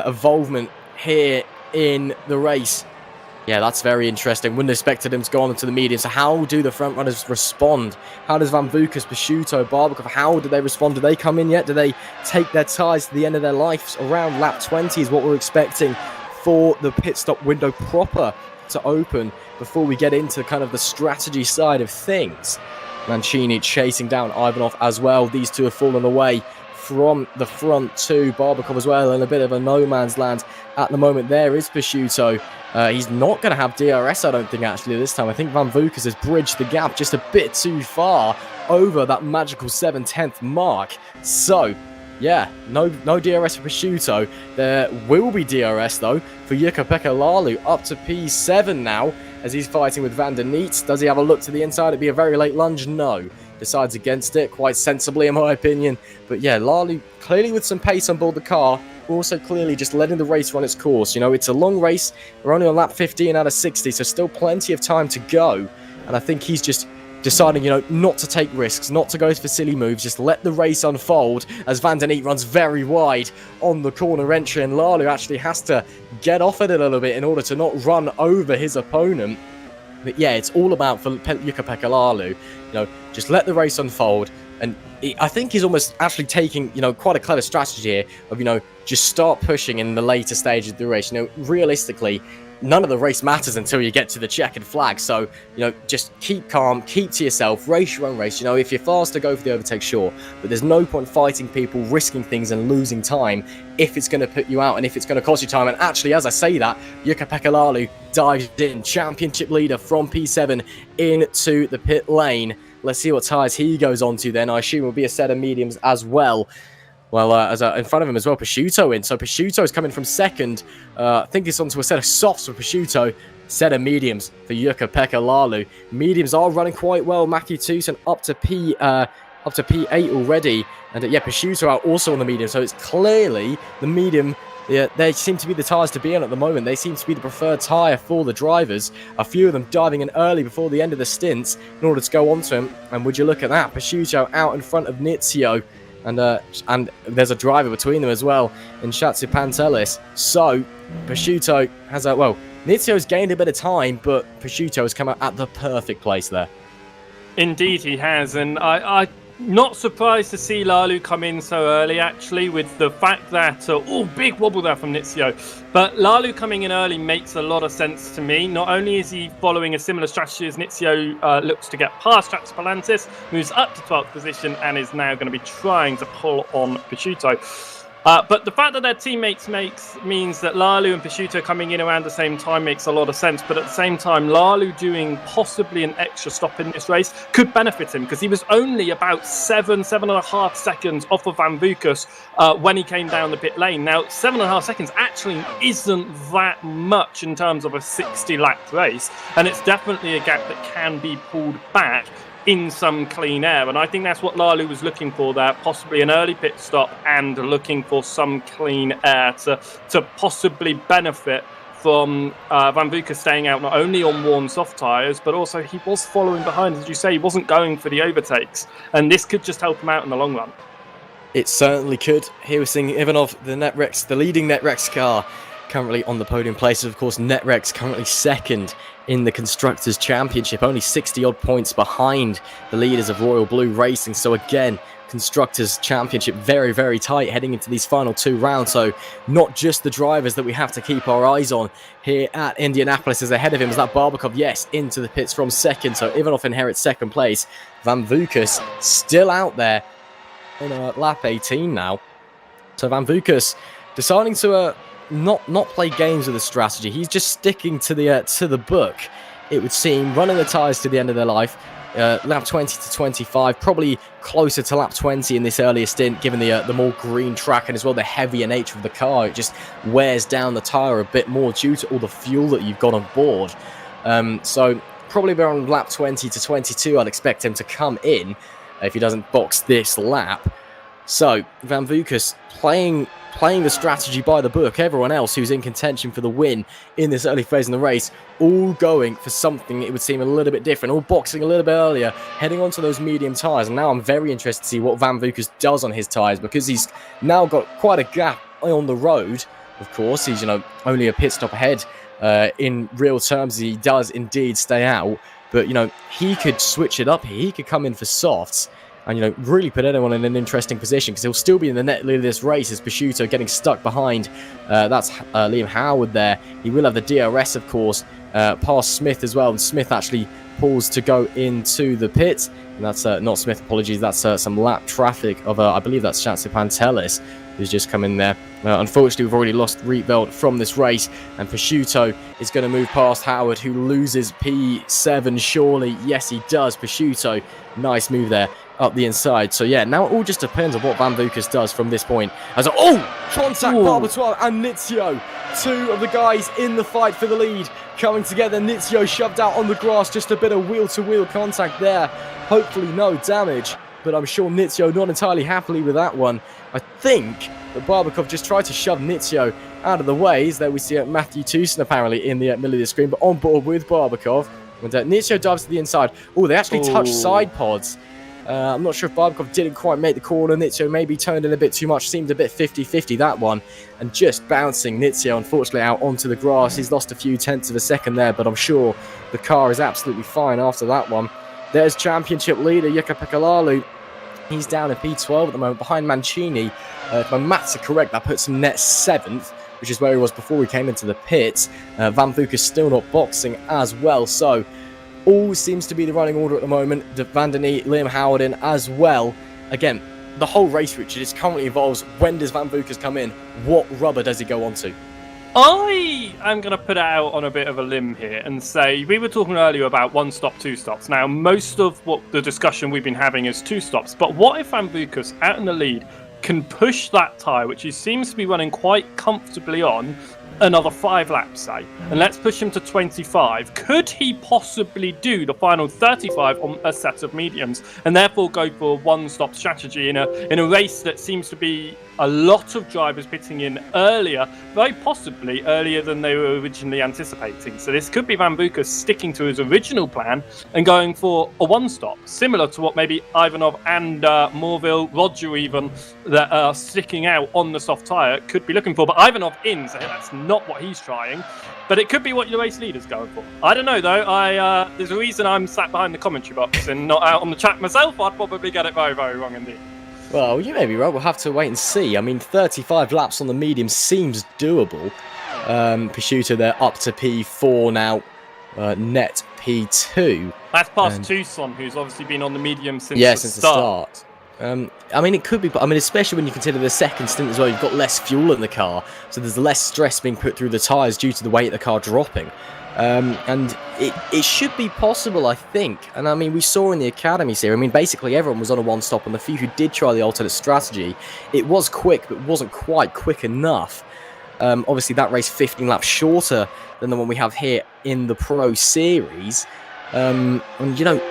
involvement here in the race. Yeah, that's very interesting. Wouldn't have expected him to go on into the medium. So how do the front runners respond? How does Van Vukas, Prosciutto, Barbakov, how do they respond? Do they come in yet? Do they take their tyres to the end of their lives? Around lap 20 is what we're expecting for the pit stop window proper to open before we get into kind of the strategy side of things. Mancini chasing down Ivanov as well. These two have fallen away from the front two. Barbakov as well in a bit of a no man's land at the moment. There is Prosciutto. He's not going to have DRS, I don't think, actually, this time. I think Van Vukas has bridged the gap just a bit too far over that magical 7/10 mark. So, yeah, no DRS for Prosciutto. There will be DRS, though, for Jukka-Pekka Laulu, up to P7 now, as he's fighting with Van der Neet. Does he have a look to the inside? It'd be a very late lunge? No. Decides against it, quite sensibly, in my opinion. But yeah, Laulu clearly with some pace on board the car, also clearly just letting the race run its course. You know, it's a long race. We're only on lap 15 out of 60, so still plenty of time to go. And I think he's just deciding, you know, not to take risks, not to go for silly moves, just let the race unfold as Van der Neet runs very wide on the corner entry, and Laulu actually has to get off it a little bit in order to not run over his opponent. But yeah, it's all about for Jukka-Pekka Laulu, you know, just let the race unfold. And I think he's almost actually taking, you know, quite a clever strategy here of, you know, just start pushing in the later stages of the race. You know, realistically, none of the race matters until you get to the checkered flag. So, you know, just keep calm, keep to yourself, race your own race. You know, if you're faster, go for the overtake, sure. But there's no point fighting people, risking things and losing time if it's going to put you out and if it's going to cost you time. And actually, as I say that, Jukka-Pekka Laulu dives in, championship leader from P7 into the pit lane. Let's see what tyres he goes on to then. I assume it will be a set of mediums as well. Well, in front of him as well, Prosciutto in. So Prosciutto is coming from second. I think it's onto a set of softs for Prosciutto. Set of mediums for Jukka-Pekka Laulu. Mediums are running quite well. Matthew Tucson up to P8 already. And yeah, Prosciutto out also on the medium. So it's clearly the medium. Yeah, they seem to be the tyres to be on at the moment. They seem to be the preferred tyre for the drivers. A few of them diving in early before the end of the stints in order to go onto him. And would you look at that? Prosciutto out in front of Nizio. And there's a driver between them as well in Shatsu Pantelis. So Prosciutto has a, well, Nizio's gained a bit of time, but Prosciutto has come out at the perfect place there. Indeed he has, and I'm not surprised to see Laulu come in so early, actually, with the fact that, big wobble there from Nizio. But Laulu coming in early makes a lot of sense to me. Not only is he following a similar strategy as Nizio looks to get past Stratus Palantis, moves up to 12th position, and is now going to be trying to pull on Prosciutto. But the fact that they're teammates means that Laulu and Prosciutto coming in around the same time makes a lot of sense. But at the same time, Laulu doing possibly an extra stop in this race could benefit him, because he was only about 7.5 seconds off of Van Vukas when he came down the pit lane. Now, 7.5 seconds actually isn't that much in terms of a 60-lap race, and it's definitely a gap that can be pulled back in some clean air, and I think that's what Laulu was looking for there, possibly an early pit stop and looking for some clean air to possibly benefit from Van Vukas staying out not only on worn soft tyres, but also he was following behind. As you say, he wasn't going for the overtakes, and this could just help him out in the long run. It certainly could. Here we're seeing Ivanov, the leading Netrex car, currently on the podium places. Of course, Netrex currently second in the Constructors' Championship, only 60-odd points behind the leaders of Royal Blue Racing. So again, Constructors' Championship very, very tight heading into these final two rounds. So not just the drivers that we have to keep our eyes on here at Indianapolis. As ahead of him is that Barbakov, yes, into the pits from second. So Ivanov inherits second place. Van Vukas still out there in lap 18 now. So Van Vukas deciding to not play games with the strategy. He's just sticking to the book, it would seem, running the tyres to the end of their life. Lap 20 to 25, probably closer to lap 20 in this earlier stint, given the more green track and as well the heavier nature of the car. It just wears down the tyre a bit more due to all the fuel that you've got on board. So probably around lap 20 to 22, I'd expect him to come in if he doesn't box this lap. So Van Vukas playing the strategy by the book. Everyone else who's in contention for the win in this early phase in the race, all going for something, it would seem, a little bit different, all boxing a little bit earlier, heading onto those medium tyres. And now I'm very interested to see what Van Vukas does on his tyres, because he's now got quite a gap on the road. Of course, he's only a pit stop ahead. In real terms, he does indeed stay out, but he could switch it up here. He could come in for softs and really put anyone in an interesting position, because he'll still be in the net lead of this race as Prosciutto getting stuck behind. That's Liam Howard there. He will have the DRS, of course, past Smith as well, and Smith actually pulls to go into the pit, and that's not Smith, apologies, that's some lap traffic of I believe that's Chancellor Pantelis who's just come in there. Unfortunately, we've already lost Rietveld from this race, and Prosciutto is going to move past Howard, who loses P7 surely. Yes, he does. Prosciutto, nice move there up the inside. So yeah, now it all just depends on what Van Vukas does from this point. As contact, Barbertois and Nizio, two of the guys in the fight for the lead coming together. Nizio shoved out on the grass, just a bit of wheel-to-wheel contact there. Hopefully no damage, but I'm sure Nizio not entirely happily with that one. I think that Barbakov just tried to shove Nizio out of the way. There we see Matthew Tewson apparently in the middle of the screen, but on board with Barbakov. When Nizio dives to the inside. Oh, they actually touched side pods. I'm not sure if Barbakov didn't quite make the corner. Nizio maybe turned in a bit too much. Seemed a bit 50-50, that one. And just bouncing Nizio, unfortunately, out onto the grass. He's lost a few tenths of a second there, but I'm sure the car is absolutely fine after that one. There's championship leader Jukka Pekalalu. He's down in P12 at the moment, behind Mancini. If my maths are correct, that puts him net 7th, which is where he was before we came into the pits. Van Vukas still not boxing as well, so all seems to be the running order at the moment. Van der Nee, Liam Howard in as well. Again, the whole race, Richard, is currently involves when does Van Vukas come in? What rubber does he go onto? I am going to put out on a bit of a limb here and say, we were talking earlier about 1 stop, 2 stops. Now, most of what the discussion we've been having is 2 stops. But what if Van Vukas, out in the lead, can push that tyre, which he seems to be running quite comfortably on, another 5 laps, say, and let's push him to 25. Could he possibly do the final 35 on a set of mediums and therefore go for a 1-stop strategy in a race that seems to be a lot of drivers pitting in earlier, very possibly earlier than they were originally anticipating? So this could be Van Vukas sticking to his original plan and going for a 1-stop, similar to what maybe Ivanov and Morville, Roger even, that are sticking out on the soft tyre could be looking for. But Ivanov in, so that's not what he's trying. But it could be what the race leader's going for. I don't know, though. There's a reason I'm sat behind the commentary box and not out on the chat myself. I'd probably get it very, very wrong indeed. Well, you may be right. We'll have to wait and see. I mean, 35 laps on the medium seems doable. Prosciutto, they're up to P4 now. Net P2. That's past Tucson, who's obviously been on the medium since the start. I mean, it could be, but I mean, especially when you consider the second stint as well, you've got less fuel in the car, so there's less stress being put through the tyres due to the weight of the car dropping. And it should be possible, I think. And I mean, we saw in the academies here, I mean, basically everyone was on a 1-stop, and the few who did try the alternate strategy, it was quick, but wasn't quite quick enough. Obviously, that race 15 laps shorter than the one we have here in the Pro Series. And, you know,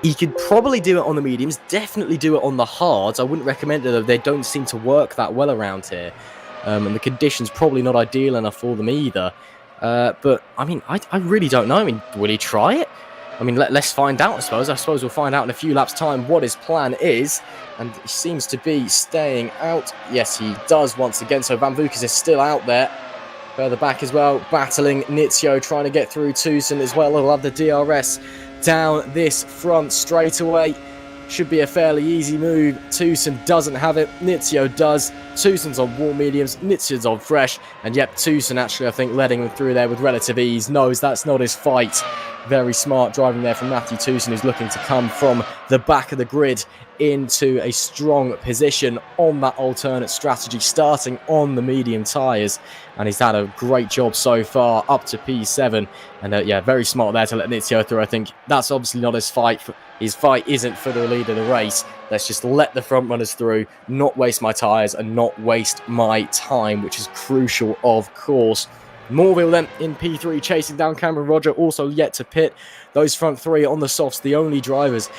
you could probably do it on the mediums, definitely do it on the hards. I wouldn't recommend it, though. They don't seem to work that well around here. And the conditions probably not ideal enough for them either. But, I mean, I really don't know. I mean, will he try it? I mean, let's find out, I suppose. I suppose we'll find out in a few laps' time what his plan is. And he seems to be staying out. Yes, he does once again. So Van Vukas is still out there. Further back as well, battling Nizio, trying to get through Tucson as well. He'll have the DRS down this front straight away. Should be a fairly easy move. Tucson doesn't have it. Nizio does. Tucson's on warm mediums. Nizio's on fresh. And yep, Tucson actually, I think, letting him through there with relative ease. Knows that's not his fight. Very smart driving there from Matthew Tucson, who's looking to come from the back of the grid into a strong position on that alternate strategy, starting on the medium tyres. And he's had a great job so far, up to P7. And yeah, very smart there to let Nizio through. I think that's obviously not his fight. His fight isn't for the lead of the race. Let's just let the front runners through, not waste my tyres and not waste my time, which is crucial, of course. Morville then in P3 chasing down Cameron Roger, also yet to pit. Those front three on the softs, the only drivers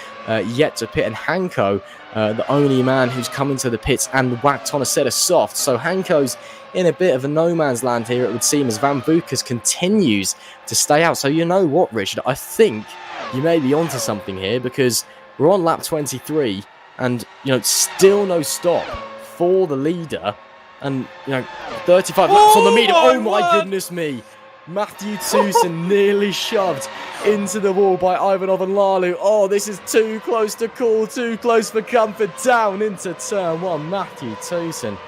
yet to pit. And Hanko, the only man who's come into the pits and whacked on a set of softs. So Hanko's in a bit of a no man's land here, it would seem, as Van Vukas continues to stay out. So you know what, Richard? I think you may be onto something here, because we're on lap 23 and, you know, still no stop for the leader. And, you know, 35 laps on the medium. Oh my goodness me. Matthew Tucson nearly shoved into the wall by Ivanov and Lalu. Oh, this is too close to call, too close for comfort. Down into turn 1. Matthew Tucson.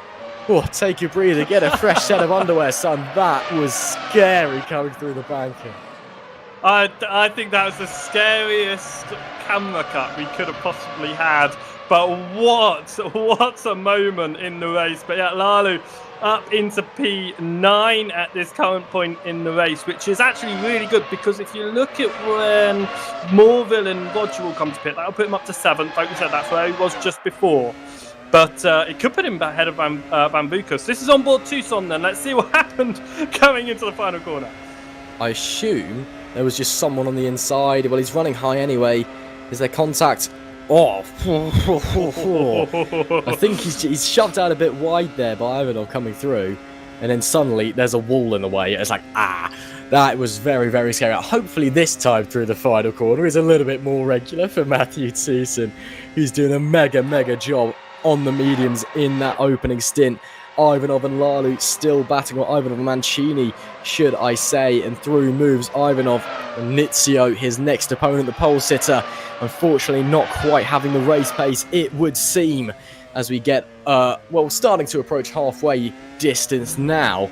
Oh, take a breather. Get a fresh set of underwear, son. That was scary coming through the banking. I think that was the scariest camera cut we could have possibly had. But what a moment in the race. But yeah, Lalu up into P9 at this current point in the race, which is actually really good, because if you look at when Morville and Roger will come to pit, that'll put him up to 7th. Like we said, that's where he was just before. But it could put him back ahead of Van Vukas. This is on board Tucson then. Let's see what happened going into the final corner. I assume there was just someone on the inside. Well, he's running high anyway. Is there contact? Oh, I think he's shoved out a bit wide there by Ivanov coming through. And then suddenly there's a wall in the way. It's like, that was very, very scary. Hopefully this time through the final corner is a little bit more regular for Matthew Tucson, who's doing a mega job on the mediums in that opening stint. Ivanov and Lalu still batting, or Ivanov and Mancini, should I say, and through moves Ivanov and Nizio, his next opponent, the pole sitter, unfortunately not quite having the race pace, it would seem, as we get, starting to approach halfway distance now.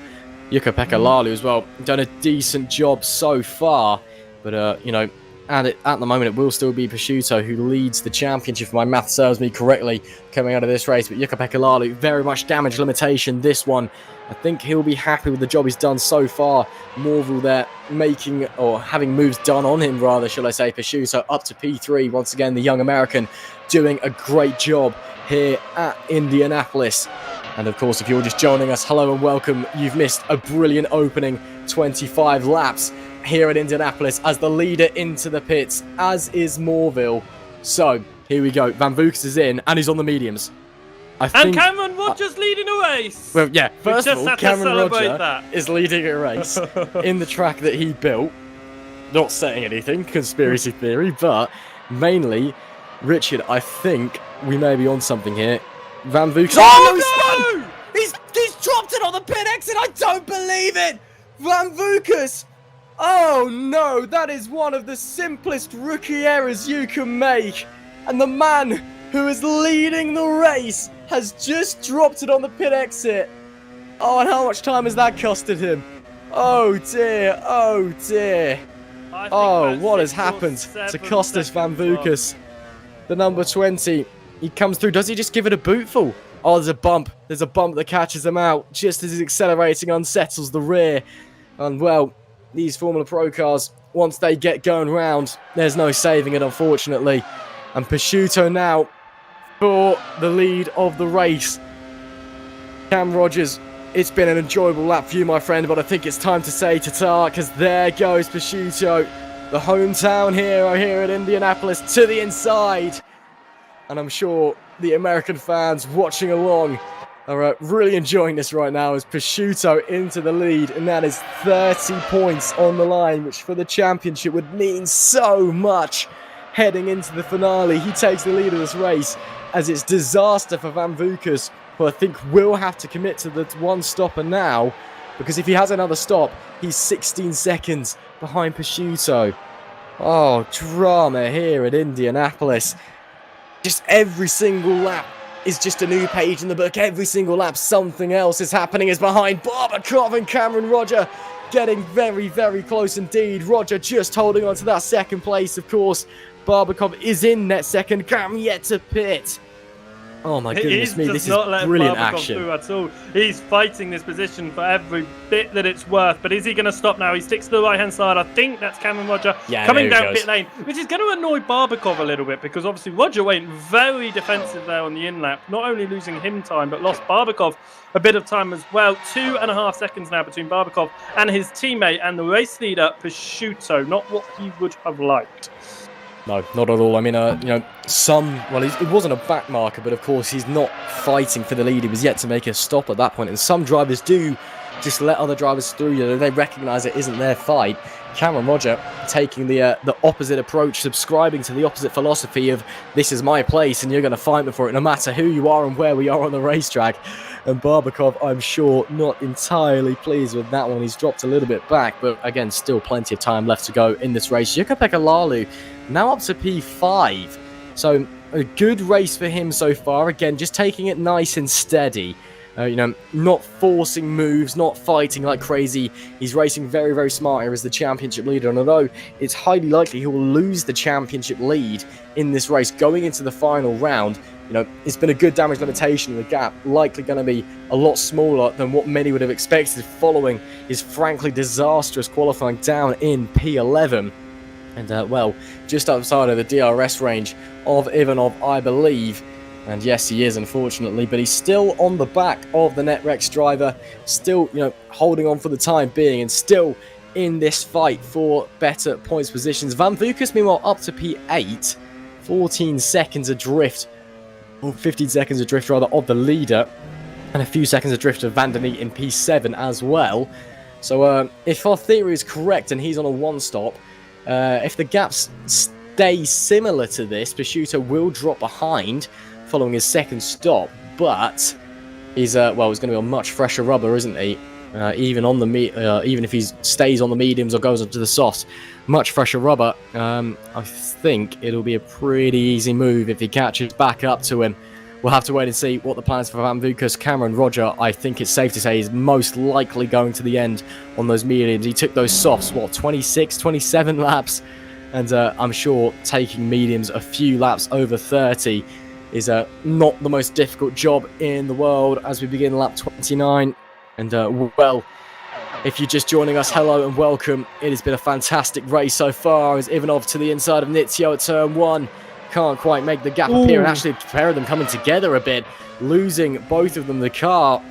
Jukka-Pekka Lalu as well, done a decent job so far, but, at the moment it will still be Prosciutto who leads the championship, if my math serves me correctly, coming out of this race. But Jukka-Pekka Lalu, very much damage limitation this one. I think he'll be happy with the job he's done so far. Morville there making, or having moves done on him rather, shall I say. Prosciutto up to P3, once again the young American doing a great job here at Indianapolis. And of course, if you're just joining us, hello and welcome. You've missed a brilliant opening 25 laps here at Indianapolis as the leader into the pits, as is Morville. So, here we go. Van Vukas is in, and he's on the mediums. And Cameron Rogers leading a race! Well, yeah, first of all, Cameron Rogers is leading a race in the track that he built. Not saying anything, conspiracy theory, but mainly, Richard, I think we may be on something here. Van Vukas... Oh, no! He's dropped it on the pit exit! I don't believe it! Van Vukas! Oh no, that is one of the simplest rookie errors you can make. And the man who is leading the race has just dropped it on the pit exit. Oh, and how much time has that costed him? Oh dear, oh dear. Oh, what has happened to Costas Van Vukas? The number 20, he comes through. Does he just give it a bootful? Oh, there's a bump. There's a bump that catches him out just as he's accelerating, unsettles the rear. And well, these Formula Pro cars, once they get going round, there's no saving it, unfortunately. And Prosciutto now for the lead of the race. Cam Rogers, it's been an enjoyable lap for you, my friend, but I think it's time to say ta-ta, because there goes Prosciutto, the hometown hero here at Indianapolis, to the inside. And I'm sure the American fans watching along are really enjoying this right now as Prosciutto into the lead, and that is 30 points on the line, which for the championship would mean so much heading into the finale. He takes the lead of this race as it's disaster for Van Vukas, who I think will have to commit to the one stopper now, because if he has another stop, he's 16 seconds behind Prosciutto. Oh, drama here at Indianapolis. Just every single lap is just a new page in the book. Every single lap, something else is happening. Is behind Barbakov and Cameron Roger getting very, very close indeed. Roger just holding on to that second place, of course. Barbakov is in net second. Cam yet to pit. Oh my goodness me, this is brilliant action. Through at all. He's fighting this position for every bit that it's worth, but is he going to stop now? He sticks to the right-hand side. I think that's Cameron Roger coming down pit lane, which is going to annoy Barbakov a little bit, because obviously Roger went very defensive there on the in-lap, not only losing him time, but lost Barbakov a bit of time as well. 2.5 seconds now between Barbakov and his teammate and the race leader, Prosciutto. Not what he would have liked. No, not at all. I mean, it wasn't a back marker, but of course he's not fighting for the lead. He was yet to make a stop at that point, and some drivers do just let other drivers through. You know, they recognise it isn't their fight. Cameron Roger taking the opposite approach, subscribing to the opposite philosophy of this is my place and you're going to fight me for it no matter who you are and where we are on the racetrack. And Barbakov, I'm sure, not entirely pleased with that one. He's dropped a little bit back, but again, still plenty of time left to go in this race. Jukka-Pekka Lalu now up to P5. So a good race for him so far. Again, just taking it nice and steady. Not forcing moves, not fighting like crazy. He's racing very, very smart here as the championship leader. And although it's highly likely he will lose the championship lead in this race going into the final round, it's been a good damage limitation. The gap likely going to be a lot smaller than what many would have expected following his frankly disastrous qualifying down in P11. And, just outside of the DRS range of Ivanov, I believe. And yes, he is, unfortunately, but he's still on the back of the NetRex driver, still, holding on for the time being, and still in this fight for better points positions. Van Vukas, meanwhile, up to P8, 14 seconds adrift, or 15 seconds adrift, rather, of the leader, and a few seconds adrift of Van der Neet in P7 as well. So, if our theory is correct and he's on a one-stop, if the gaps stay similar to this, Prosciutto will drop behind following his second stop, but he's he's going to be on much fresher rubber, isn't he? Even if he stays on the mediums or goes onto the softs, much fresher rubber. I think it'll be a pretty easy move if he catches back up to him. We'll have to wait and see what the plans for Van Vukas. Cameron Roger, I think it's safe to say, is most likely going to the end on those mediums. He took those softs, 26, 27 laps, and I'm sure taking mediums a few laps over 30 is not the most difficult job in the world as we begin lap 29. And, if you're just joining us, hello and welcome. It has been a fantastic race so far as Ivanov to the inside of Nitsio at turn 1. Can't quite make the gap appear, and actually a pair of them coming together a bit, losing both of them the car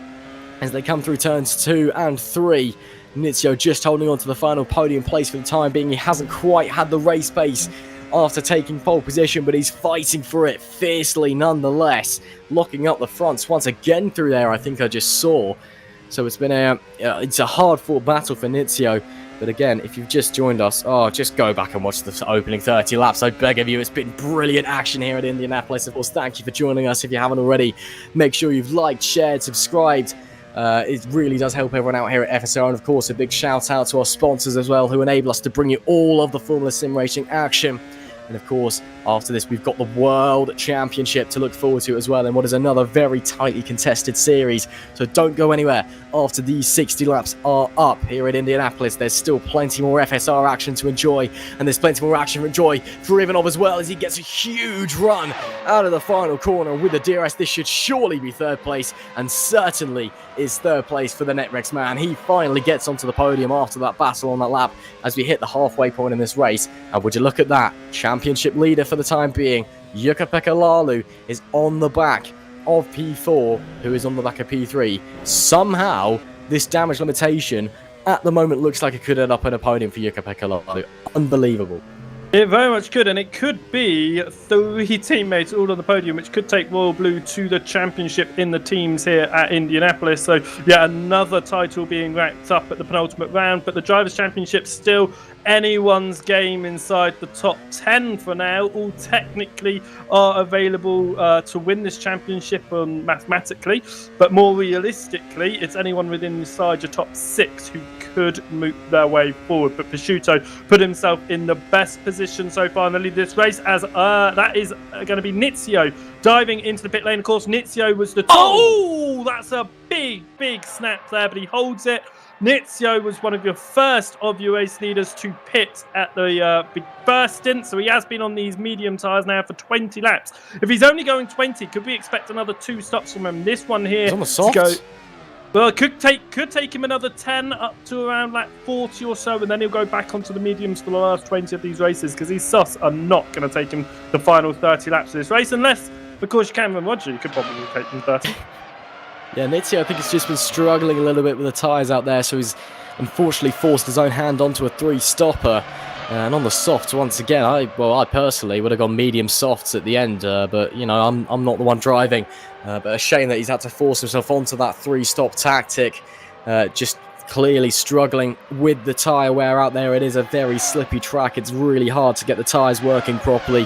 as they come through turns 2 and 3. Nitsio just holding on to the final podium place for the time being. He hasn't quite had the race pace after taking pole position, but he's fighting for it fiercely nonetheless, locking up the fronts once again through there, I think I just saw. So it's been it's a hard-fought battle for Nitsio. But again, if you've just joined us, just go back and watch the opening 30 laps. I beg of you, it's been brilliant action here at Indianapolis. Of course, thank you for joining us. If you haven't already, make sure you've liked, shared, subscribed. It really does help everyone out here at FSR. And of course, a big shout out to our sponsors as well, who enable us to bring you all of the Formula Sim Racing action. And of course, after this, we've got the World Championship to look forward to as well, in what is another very tightly contested series. So don't go anywhere after these 60 laps are up here at Indianapolis. There's still plenty more FSR action to enjoy, and there's plenty more action to enjoy for Ivanov as well, as he gets a huge run out of the final corner with the DRS. This should surely be third place, and certainly is third place for the NetRex man. He finally gets onto the podium after that battle on that lap as we hit the halfway point in this race. And would you look at that, championship leader for the time being, Jukka-Pekka Laulu, is on the back of P4, who is on the back of P3. Somehow, this damage limitation at the moment looks like it could end up in a podium for Jukka-Pekka Laulu. Unbelievable. It very much could, and it could be 3 teammates all on the podium, which could take Royal Blue to the championship in the teams here at Indianapolis. So, yeah, another title being wrapped up at the penultimate round, but the Drivers' Championship still anyone's game inside the top 10 for now. All technically are available to win this championship mathematically, but more realistically, it's anyone within inside your top 6 who could move their way forward. But Prosciutto put himself in the best position so far in the lead of this race, as that is going to be Nitsio diving into the pit lane. Of course, Nitsio was the top. Oh, that's a big snap there, but he holds it. Nitsio was one of your first of your race leaders to pit at the first stint, so he has been on these medium tyres now for 20 laps. If he's only going 20, could we expect another 2 stops from him? This one here, he's on the softs. Well, it could take him another 10 up to around like 40 or so, and then he'll go back onto the mediums for the last 20 of these races, because these softs are not going to take him the final 30 laps of this race, unless, of course, Cameron Roger could probably take him 30. Yeah, Nitsio, I think he's just been struggling a little bit with the tyres out there, so he's unfortunately forced his own hand onto a 3-stopper. And on the softs, once again, I personally would have gone medium softs at the end, but, I'm not the one driving. But a shame that he's had to force himself onto that 3-stop tactic, just clearly struggling with the tyre wear out there. It is a very slippy track. It's really hard to get the tyres working properly.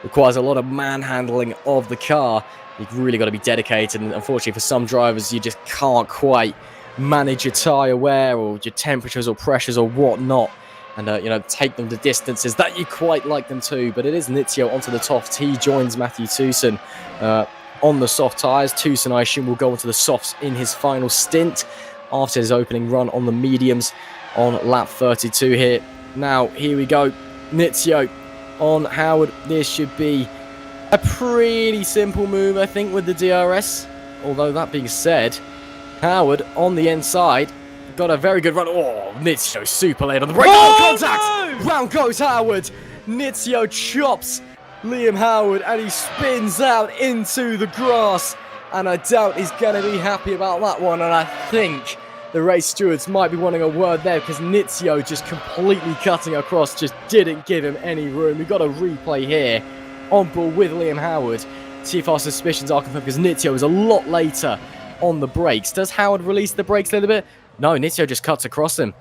Requires a lot of manhandling of the car. You've really got to be dedicated, and unfortunately for some drivers, you just can't quite manage your tyre wear or your temperatures or pressures or whatnot, and take them to distances that you quite like them to. But it is Nitsio onto the top. He joins Matthew Tucson on the soft tyres. Tucson, I assume, will go onto the softs in his final stint after his opening run on the mediums on lap 32 here. Now, here we go. Nizio on Howard. This should be a pretty simple move, I think, with the DRS. Although, that being said, Howard on the inside got a very good run. Oh, Nizio super late on the brake. Oh, contact! No! Round goes Howard. Nizio chops Liam Howard and he spins out into the grass. And I doubt he's going to be happy about that one. And I think the race stewards might be wanting a word there because Nizio just completely cutting across, just didn't give him any room. We've got a replay here on board with Liam Howard. See if our suspicions are confirmed because Nizio is a lot later on the brakes. Does Howard release the brakes a little bit? No, Nizio just cuts across him.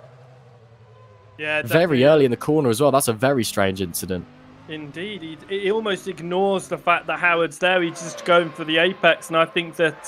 Yeah, very early in the corner as well. That's a very strange incident. Indeed, he almost ignores the fact that Howard's there. He's just going for the apex, and I think that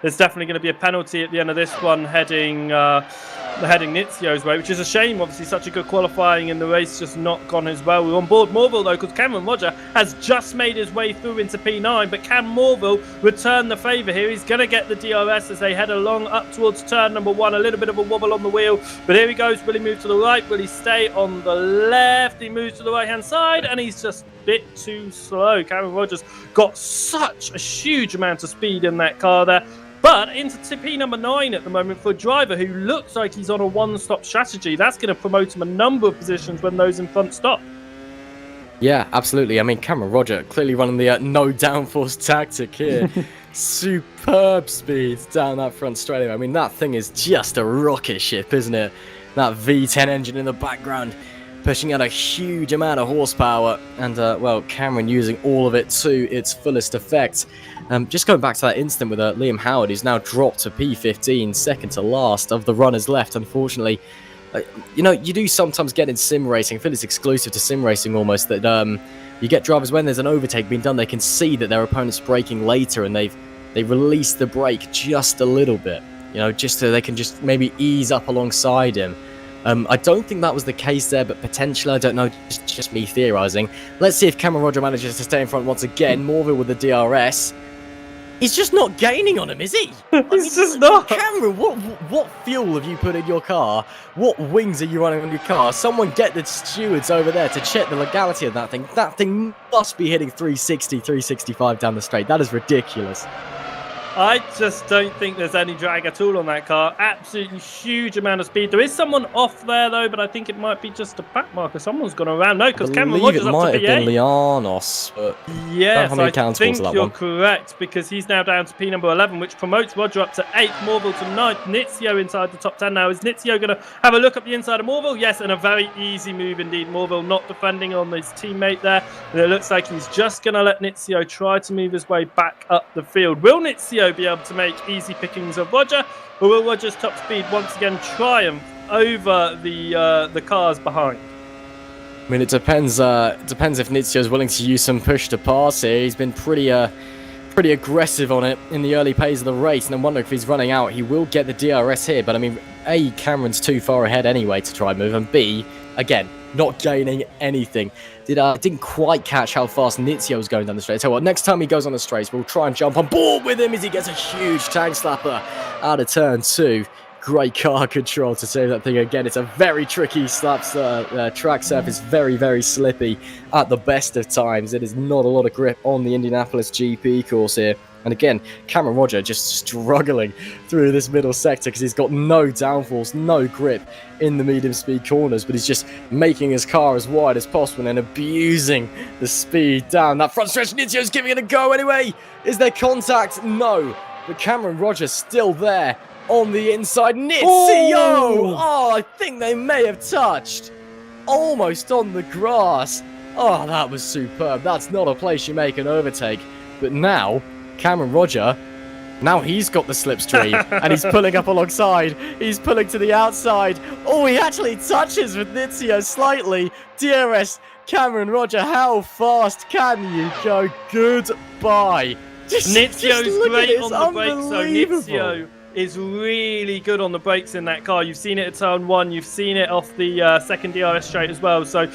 there's definitely going to be a penalty at the end of this one heading Nizio's way, which is a shame. Obviously, such a good qualifying in the race, just not gone as well. We're on board Morville though, because Cameron Roger has just made his way through into P9, but can Morville return the favour here? He's going to get the DRS as they head along up towards turn number 1. A little bit of a wobble on the wheel, but here he goes. Will he move to the right? Will he stay on the left? He moves to the right hand side, and he's just a bit too slow. Cameron Rogers got such a huge amount of speed in that car there. But into TP number 9 at the moment for a driver who looks like he's on a one-stop strategy. That's going to promote him a number of positions when those in front stop. Yeah, absolutely. I mean, Cameron Roger clearly running the no downforce tactic here. Superb speeds down that front straightaway. I mean, that thing is just a rocket ship, isn't it? That V10 engine in the background pushing out a huge amount of horsepower. And, well, Cameron using all of it to its fullest effect. Just going back to that incident with Liam Howard, who's now dropped to P15, second to last of the runners left, unfortunately. You know, you do sometimes get in sim racing, I feel it's exclusive to sim racing almost, that you get drivers when there's an overtake being done, they can see that their opponent's braking later and they release the brake just a little bit, you know, just so they can just maybe ease up alongside him. I don't think that was the case there, but potentially, I don't know, just me theorising. Let's see if Cameron Roger manages to stay in front once again. Morville with the DRS. He's just not gaining on him, is he? He's just not. Cameron, what fuel have you put in your car? What wings are you running on your car? Someone get the stewards over there to check the legality of that thing. That thing must be hitting 360, 365 down the straight. That is ridiculous. I just don't think there's any drag at all on that car. Absolutely huge amount of speed. There is someone off there, though, but I think it might be just a back marker. Someone's gone around. No, because Cameron Rogers up to P8. I believe it might have been Lianos, but yes, I think you're one. correct, because he's now down to P number 11, which promotes Roger up to 8th, Morville to 9th, Nizio inside the top 10 now. Is Nizio going to have a look up the inside of Morville? Yes, and a very easy move indeed. Morville not defending on his teammate there, and it looks like he's just going to let Nizio try to move his way back up the field. Will Nizio be able to make easy pickings of Roger, or will Roger's top speed once again triumph over the cars behind? I mean, it depends. Depends if Nizio is willing to use some push to pass here. He's been pretty aggressive on it in the early phase of the race, and I'm wondering if he's running out. He will get the DRS here, but I mean, A, Cameron's too far ahead anyway to try and move, and B, again, not gaining anything. Didn't quite catch how fast Nizio was going down the straight. Tell you what, next time he goes on the straights, we'll try and jump on board with him as he gets a huge tank slapper out of turn 2. Great car control to save that thing again. It's a very tricky track surface, very, very slippy at the best of times. It is not a lot of grip on the Indianapolis GP course here. And again, Cameron Roger just struggling through this middle sector because he's got no downforce, no grip in the medium speed corners, but he's just making his car as wide as possible and abusing the speed down that front stretch. Nizio's giving it a go anyway. Is there contact? No. But Cameron Roger's still there on the inside. Nizio! Oh, I think they may have touched. Almost on the grass. Oh, that was superb. That's not a place you make an overtake. But now, Cameron Roger, now he's got the slipstream and he's pulling up alongside. He's pulling to the outside. Oh, he actually touches with Nizio slightly. DRS, Cameron Roger, how fast can you go? Goodbye. Nizio's great on the brakes, so Nizio is really good on the brakes in that car. You've seen it at turn 1, you've seen it off the second DRS straight as well. So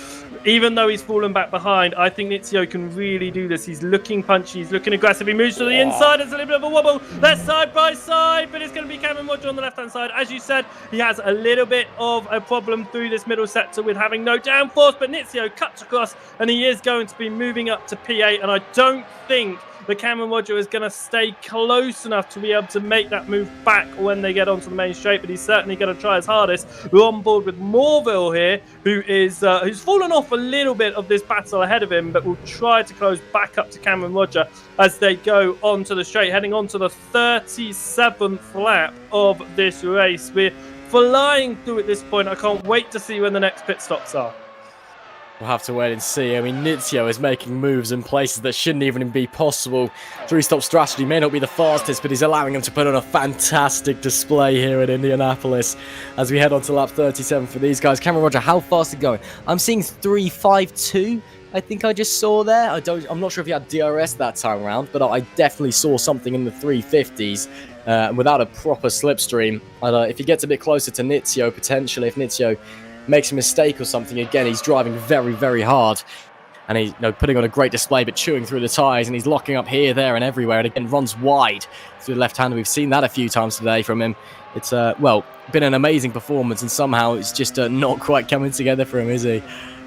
even though he's fallen back behind, I think Nizio can really do this. He's looking punchy, he's looking aggressive. He moves to the inside, there's a little bit of a wobble. That's side by side, but it's going to be Cameron Roger on the left-hand side. As you said, he has a little bit of a problem through this middle sector with having no downforce, but Nizio cuts across, and he is going to be moving up to P8, and I don't think the Cameron Roger is going to stay close enough to be able to make that move back when they get onto the main straight, but he's certainly going to try his hardest. We're on board with Morville here, who is who's fallen off a little bit of this battle ahead of him, but will try to close back up to Cameron Roger as they go onto the straight, heading onto the 37th lap of this race. We're flying through at this point. I can't wait to see when the next pit stops are. We'll have to wait and see. I mean, Nizio is making moves in places that shouldn't even be possible. Three-stop strategy may not be the fastest, but he's allowing him to put on a fantastic display here at Indianapolis as we head on to lap 37 for these guys. Cameron Roger, how fast are going? I'm seeing 3.52. I think I just saw there. I'm not sure if he had DRS that time around, but I definitely saw something in the 350s without a proper slipstream. If he gets a bit closer to Nizio, potentially, if Nizio makes a mistake or something, again, he's driving very, very hard. And he's putting on a great display, but chewing through the tyres, and he's locking up here, there, and everywhere. And again, runs wide through the left-hander. We've seen that a few times today from him. It's, been an amazing performance, and somehow it's just not quite coming together for him, is he?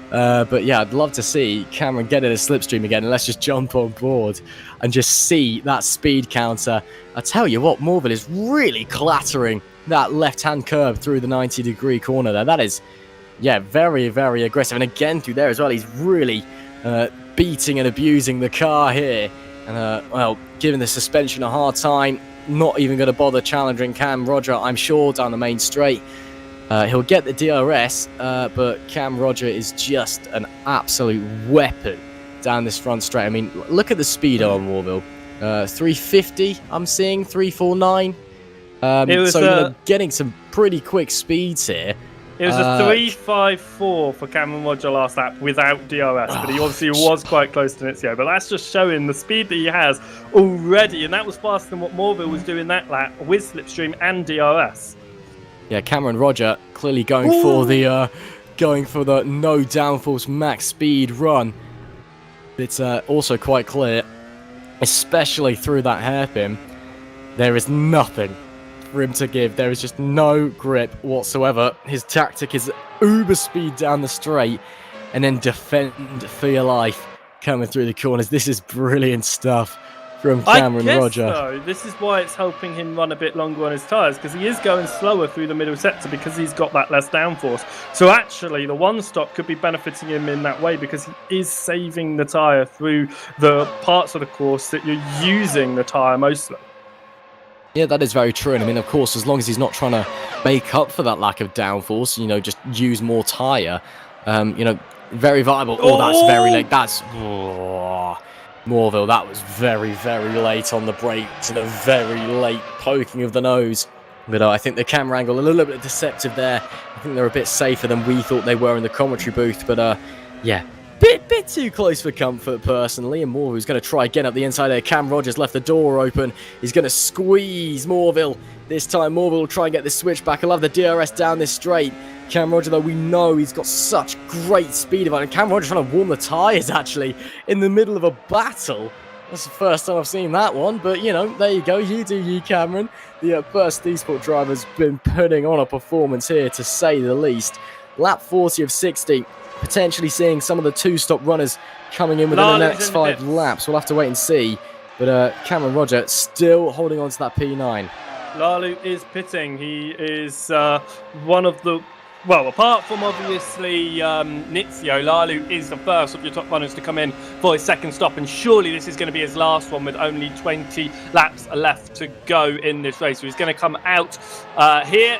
But yeah, I'd love to see Cameron get in a slipstream again, and let's just jump on board and just see that speed counter. I tell you what, Morville is really clattering that left-hand curve through the 90-degree corner there. That is, yeah, very, very aggressive. And again, through there as well, he's really beating and abusing the car here. And, giving the suspension a hard time. Not even going to bother challenging Cam Roger, I'm sure, down the main straight. He'll get the DRS, but Cam Roger is just an absolute weapon down this front straight. I mean, look at the speed on Morville. 350, I'm seeing, 349. So, getting some pretty quick speeds here. It was a 3.54 for Cameron Roger last lap without DRS, but he obviously was quite close to Nizio. But that's just showing the speed that he has already, and that was faster than what Morville was doing that lap with slipstream and DRS. Yeah, Cameron Roger clearly going for the no downforce max speed run. It's also quite clear, especially through that hairpin, there is nothing for him to give. There is just no grip whatsoever. His tactic is uber speed down the straight and then defend for your life coming through the corners. This is brilliant stuff from Cameron Roger. So this is why it's helping him run a bit longer on his tyres, because he is going slower through the middle sector because he's got that less downforce. So actually the one stop could be benefiting him in that way, because he is saving the tyre through the parts of the course that you're using the tyre mostly. Yeah, that is very true. And I mean, of course, as long as he's not trying to make up for that lack of downforce, just use more tyre, very viable. Oh, that's very late. That's Morville. That was very, very late on the brakes and a very late poking of the nose. But I think the camera angle a little bit deceptive there. I think they're a bit safer than we thought they were in the commentary booth. But yeah, bit too close for comfort personally. And Morville's going to try again up the inside there. Cam Rogers left the door open. He's going to squeeze Morville. This time Morville will try and get the switch back. He'll have the DRS down this straight. Cam Roger, though, we know he's got such great speed about him. Cam Roger trying to warm the tyres, actually, in the middle of a battle. That's the first time I've seen that one, but, there you go. You do you, Cameron. The first eSport driver's been putting on a performance here, to say the least. Lap 40 of 60, potentially seeing some of the two-stop runners coming in within the next 5 laps. We'll have to wait and see. But Cameron Roger still holding on to that P9. Lalu is pitting. He is one of the... Well, apart from obviously Nizio, Lalu is the first of your top runners to come in for his second stop, and surely this is going to be his last one with only 20 laps left to go in this race. So he's going to come out here,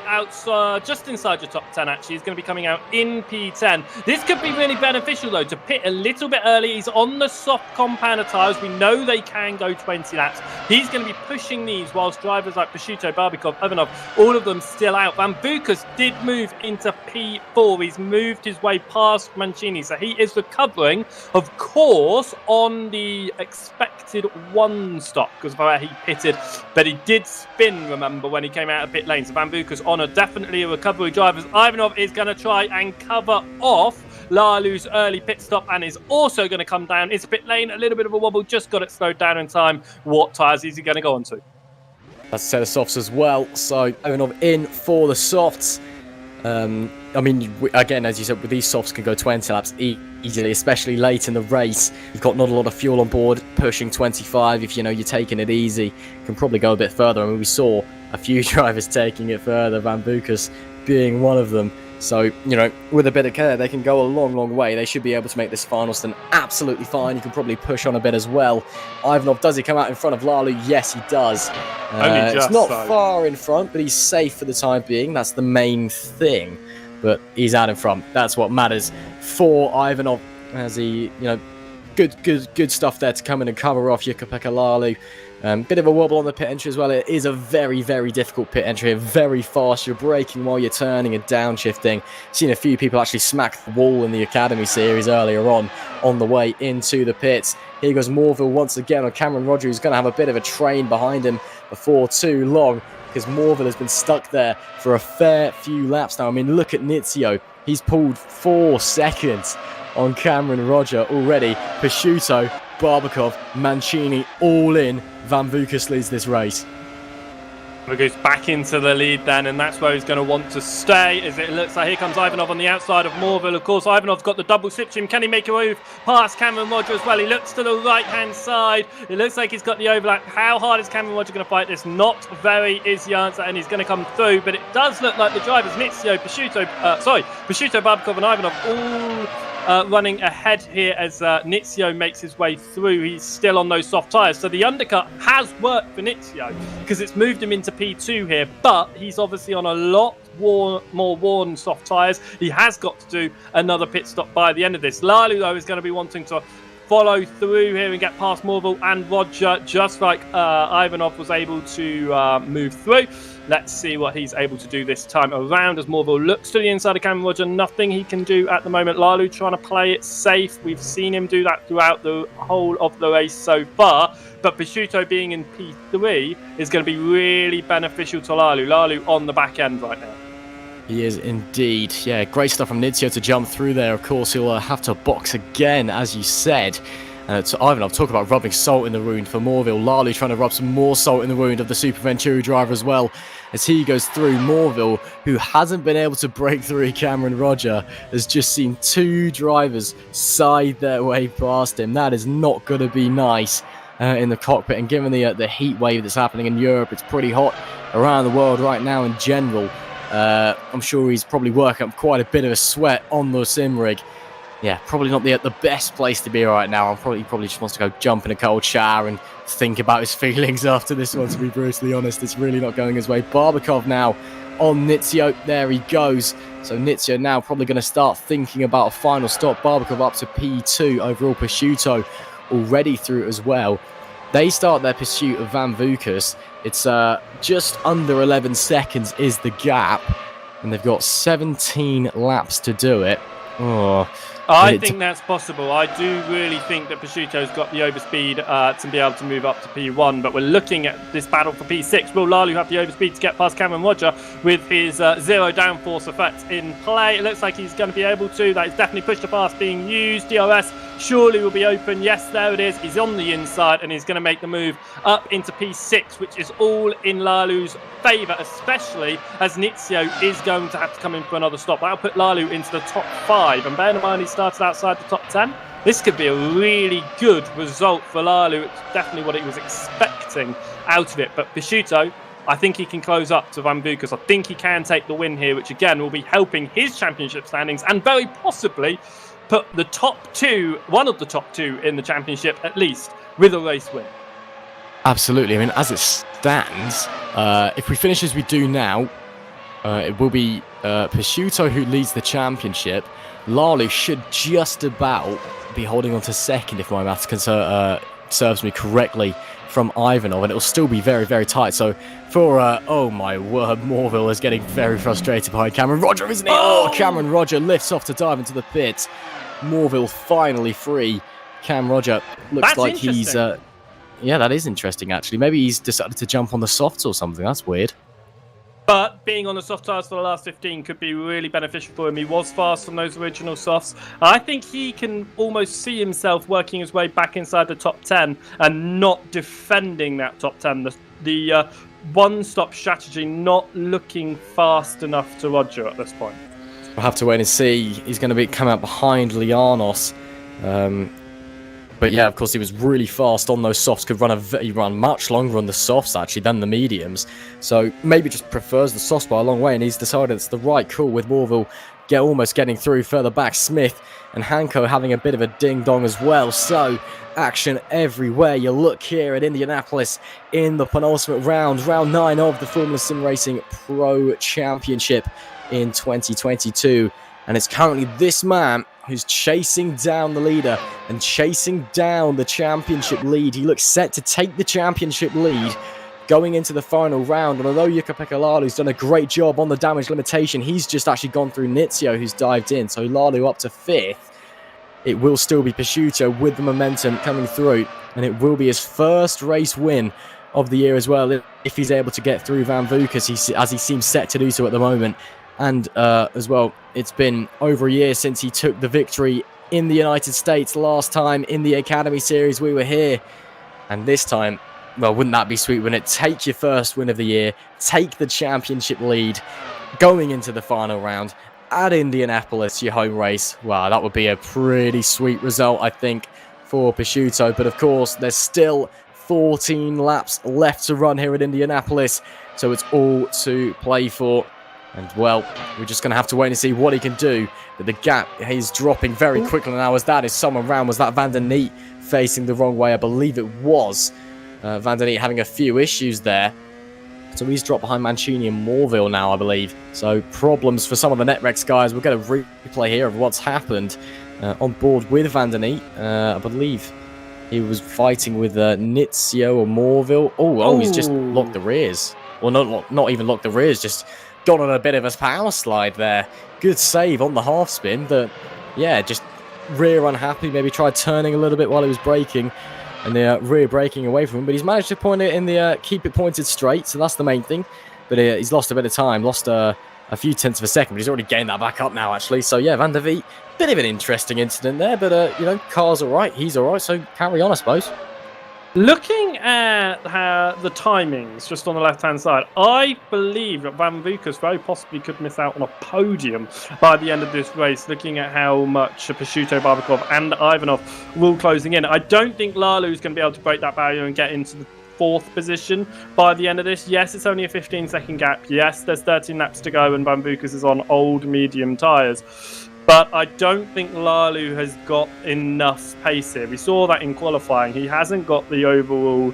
just inside your top 10 actually. He's going to be coming out in P10. This could be really beneficial though, to pit a little bit early. He's on the soft compounder tyres. We know they can go 20 laps. He's going to be pushing these whilst drivers like Prosciutto, Barbikov, Ivanov, all of them still out. Van Bukas did move into into P4. He's moved his way past Mancini, so he is recovering, of course, on the expected 1 stop because of where he pitted, but he did spin, remember, when he came out of pit lane. So Van Bucker's on definitely a recovery drive as Ivanov is going to try and cover off Lalu's early pit stop and is also going to come down into pit lane. A little bit of a wobble, just got it slowed down in time. What tyres is he going to go on to? That's a set of softs as well. So Ivanov in for the softs. I mean, again, as you said, with these softs can go 20 laps easily, especially late in the race. You've got not a lot of fuel on board, pushing 25. If you know you're taking it easy, can probably go a bit further. I mean, we saw a few drivers taking it further, Van Bucker's being one of them. So, you know, with a bit of care, they can go a long, long way. They should be able to make this final stint absolutely fine. You can probably push on a bit as well. Ivanov, does he come out in front of Lalu? Yes, he does. It's not far in front, but he's safe for the time being. That's the main thing. But he's out in front. That's what matters for Ivanov. As he, you know, good stuff there to come in and cover off Jukka-Pekka Lalu. Bit of a wobble on the pit entry as well. It is a very, very difficult pit entry. Very fast. You're braking while you're turning and downshifting. Seen a few people actually smack the wall in the Academy series earlier on the way into the pits. Here goes Morville once again on Cameron Roger, who's going to have a bit of a train behind him before too long, because Morville has been stuck there for a fair few laps now. I mean, look at Nizio. He's pulled 4 seconds on Cameron Roger already. Prosciutto, Barbakov, Mancini, all in. Van Bucker's leads this race. He goes back into the lead then, and that's where he's going to want to stay, as it looks like here comes Ivanov on the outside of Morville. Of course, Ivanov's got the double slipstream. Can he make a move past Cameron Roger as well? He looks to the right-hand side. It looks like he's got the overlap. How hard is Cameron Roger going to fight this? Not very is the answer, and he's going to come through, but it does look like the drivers, Nizio, Prosciutto, Barbakov and Ivanov all running ahead here as Nizio makes his way through. He's still on those soft tyres, so the undercut has worked for Nizio because it's moved him into P2 here, but he's obviously on a lot more worn soft tyres. He has got to do another pit stop by the end of this. Lalu, though, is going to be wanting to follow through here and get past Morville and Roger, just like Ivanov was able to move through. Let's see what he's able to do this time around as Morville looks to the inside of Cameron Roger. Nothing he can do at the moment. Lalu trying to play it safe. We've seen him do that throughout the whole of the race so far. But Prosciutto being in P3 is going to be really beneficial to Lalu. Lalu on the back end right now. He is indeed. Yeah, great stuff from Nizio to jump through there. Of course, he'll have to box again, as you said. So Ivanov, talk about rubbing salt in the wound for Morville. Lalu trying to rub some more salt in the wound of the Super Venturi driver as well, as he goes through. Morville, who hasn't been able to break through Cameron Roger, has just seen 2 drivers side their way past him. That is not going to be nice in the cockpit. And given the heat wave that's happening in Europe, it's pretty hot around the world right now in general. I'm sure he's probably working up quite a bit of a sweat on the sim rig. Yeah, probably not the best place to be right now. He probably just wants to go jump in a cold shower and think about his feelings after this one, to be brutally honest. It's really not going his way. Barbakov now on Nizio. There he goes. So Nizio now probably going to start thinking about a final stop. Barbakov up to P2 overall. Prosciutto already through as well. They start their pursuit of Van Bucker's. It's just under 11 seconds is the gap, and they've got 17 laps to do it. Oh, I think that's possible. I do really think that Prosciutto's got the overspeed to be able to move up to P1, but we're looking at this battle for P6. Will Lalu have the overspeed to get past Cameron Roger with his zero downforce effect in play? It looks like he's going to be able to. That is definitely push to pass being used. DRS surely will be open. Yes, there it is. He's on the inside and he's going to make the move up into P6, which is all in Lalu's favour, especially as Nizio is going to have to come in for another stop. That'll put Lalu into the top 5, and bear in mind he started outside the top 10. This could be a really good result for Lalu. It's definitely what he was expecting out of it. But Prosciutto, I think he can close up to Van Bucker's. I think he can take the win here, which again will be helping his championship standings and very possibly put the top 2, one of the top 2 in the championship at least, with a race win. Absolutely. I mean, as it stands, if we finish as we do now, it will be Prosciutto who leads the championship. Lalu should just about be holding on to second if my maths serves me correctly, from Ivanov, and it'll still be very, very tight. So for, oh my word, Morville is getting very frustrated behind Cameron Roger, isn't he? Oh, Cameron Roger lifts off to dive into the pit. Morville finally free. Cam Roger looks That's like he's... yeah, that is interesting, actually. Maybe he's decided to jump on the softs or something. That's weird. But being on the soft tires for the last 15 could be really beneficial for him. He was fast on those original softs. I think he can almost see himself working his way back inside the top 10 and not defending that top 10. The one-stop strategy not looking fast enough to Roger at this point. We'll have to wait and see. He's going to come out behind Lianos. But yeah, of course, he was really fast on those softs. He ran much longer on the softs, actually, than the mediums. So maybe just prefers the softs by a long way, and he's decided it's the right call with Morville almost getting through further back. Smith and Hanko having a bit of a ding-dong as well. So action everywhere. You look here at Indianapolis in the penultimate round 9 of the Formula Sim Racing Pro Championship in 2022. And it's currently this man who's chasing down the leader and chasing down the championship lead. He looks set to take the championship lead going into the final round. And although Jukka-Pekka Laulu's done a great job on the damage limitation, he's just actually gone through Nizio, who's dived in. So Laulu up to 5th. It will still be Picciuto with the momentum coming through. And it will be his first race win of the year as well, if he's able to get through Van Vukas, as he seems set to do so at the moment. And as well, it's been over a year since he took the victory in the United States. Last time in the Academy Series we were here. And this time, well, wouldn't that be sweet? Wouldn't it? Take your first win of the year, take the championship lead, going into the final round at Indianapolis, your home race. Wow, that would be a pretty sweet result, I think, for Picciuto. But of course, there's still 14 laps left to run here at Indianapolis. So it's all to play for. And, well, we're just going to have to wait and see what he can do. But the gap is dropping very quickly now. As that is someone round. Was that Van der Neet facing the wrong way? I believe it was. Van der Neet having a few issues there. So he's dropped behind Mancini and Morville now, I believe. So problems for some of the NetRex guys. We'll get a replay here of what's happened on board with Van der Neet. I believe he was fighting with Nizio or Morville. Oh, he's just locked the rears. Well, not even locked the rears, just got on a bit of a power slide there. Good save on the half spin, but yeah, just rear unhappy. Maybe tried turning a little bit while he was braking, and the rear braking away from him. But he's managed to point it in the keep it pointed straight, so that's the main thing. But he's lost a bit of time, lost a few tenths of a second, but he's already gained that back up now, actually. So yeah, Van der Neet, bit of an interesting incident there, but you know, car's all right, he's all right, so carry on, I suppose. Looking at the timings just on the left-hand side, I believe that Van Vukas very possibly could miss out on a podium by the end of this race, looking at how much Picciuto, Barbakov and Ivanov will closing in. I don't think Lalu is going to be able to break that barrier and get into the 4th position by the end of this. Yes, it's only a 15-second gap. Yes, there's 13 laps to go and Van Vukas is on old medium tyres. But I don't think Lalu has got enough pace here. We saw that in qualifying. He hasn't got the overall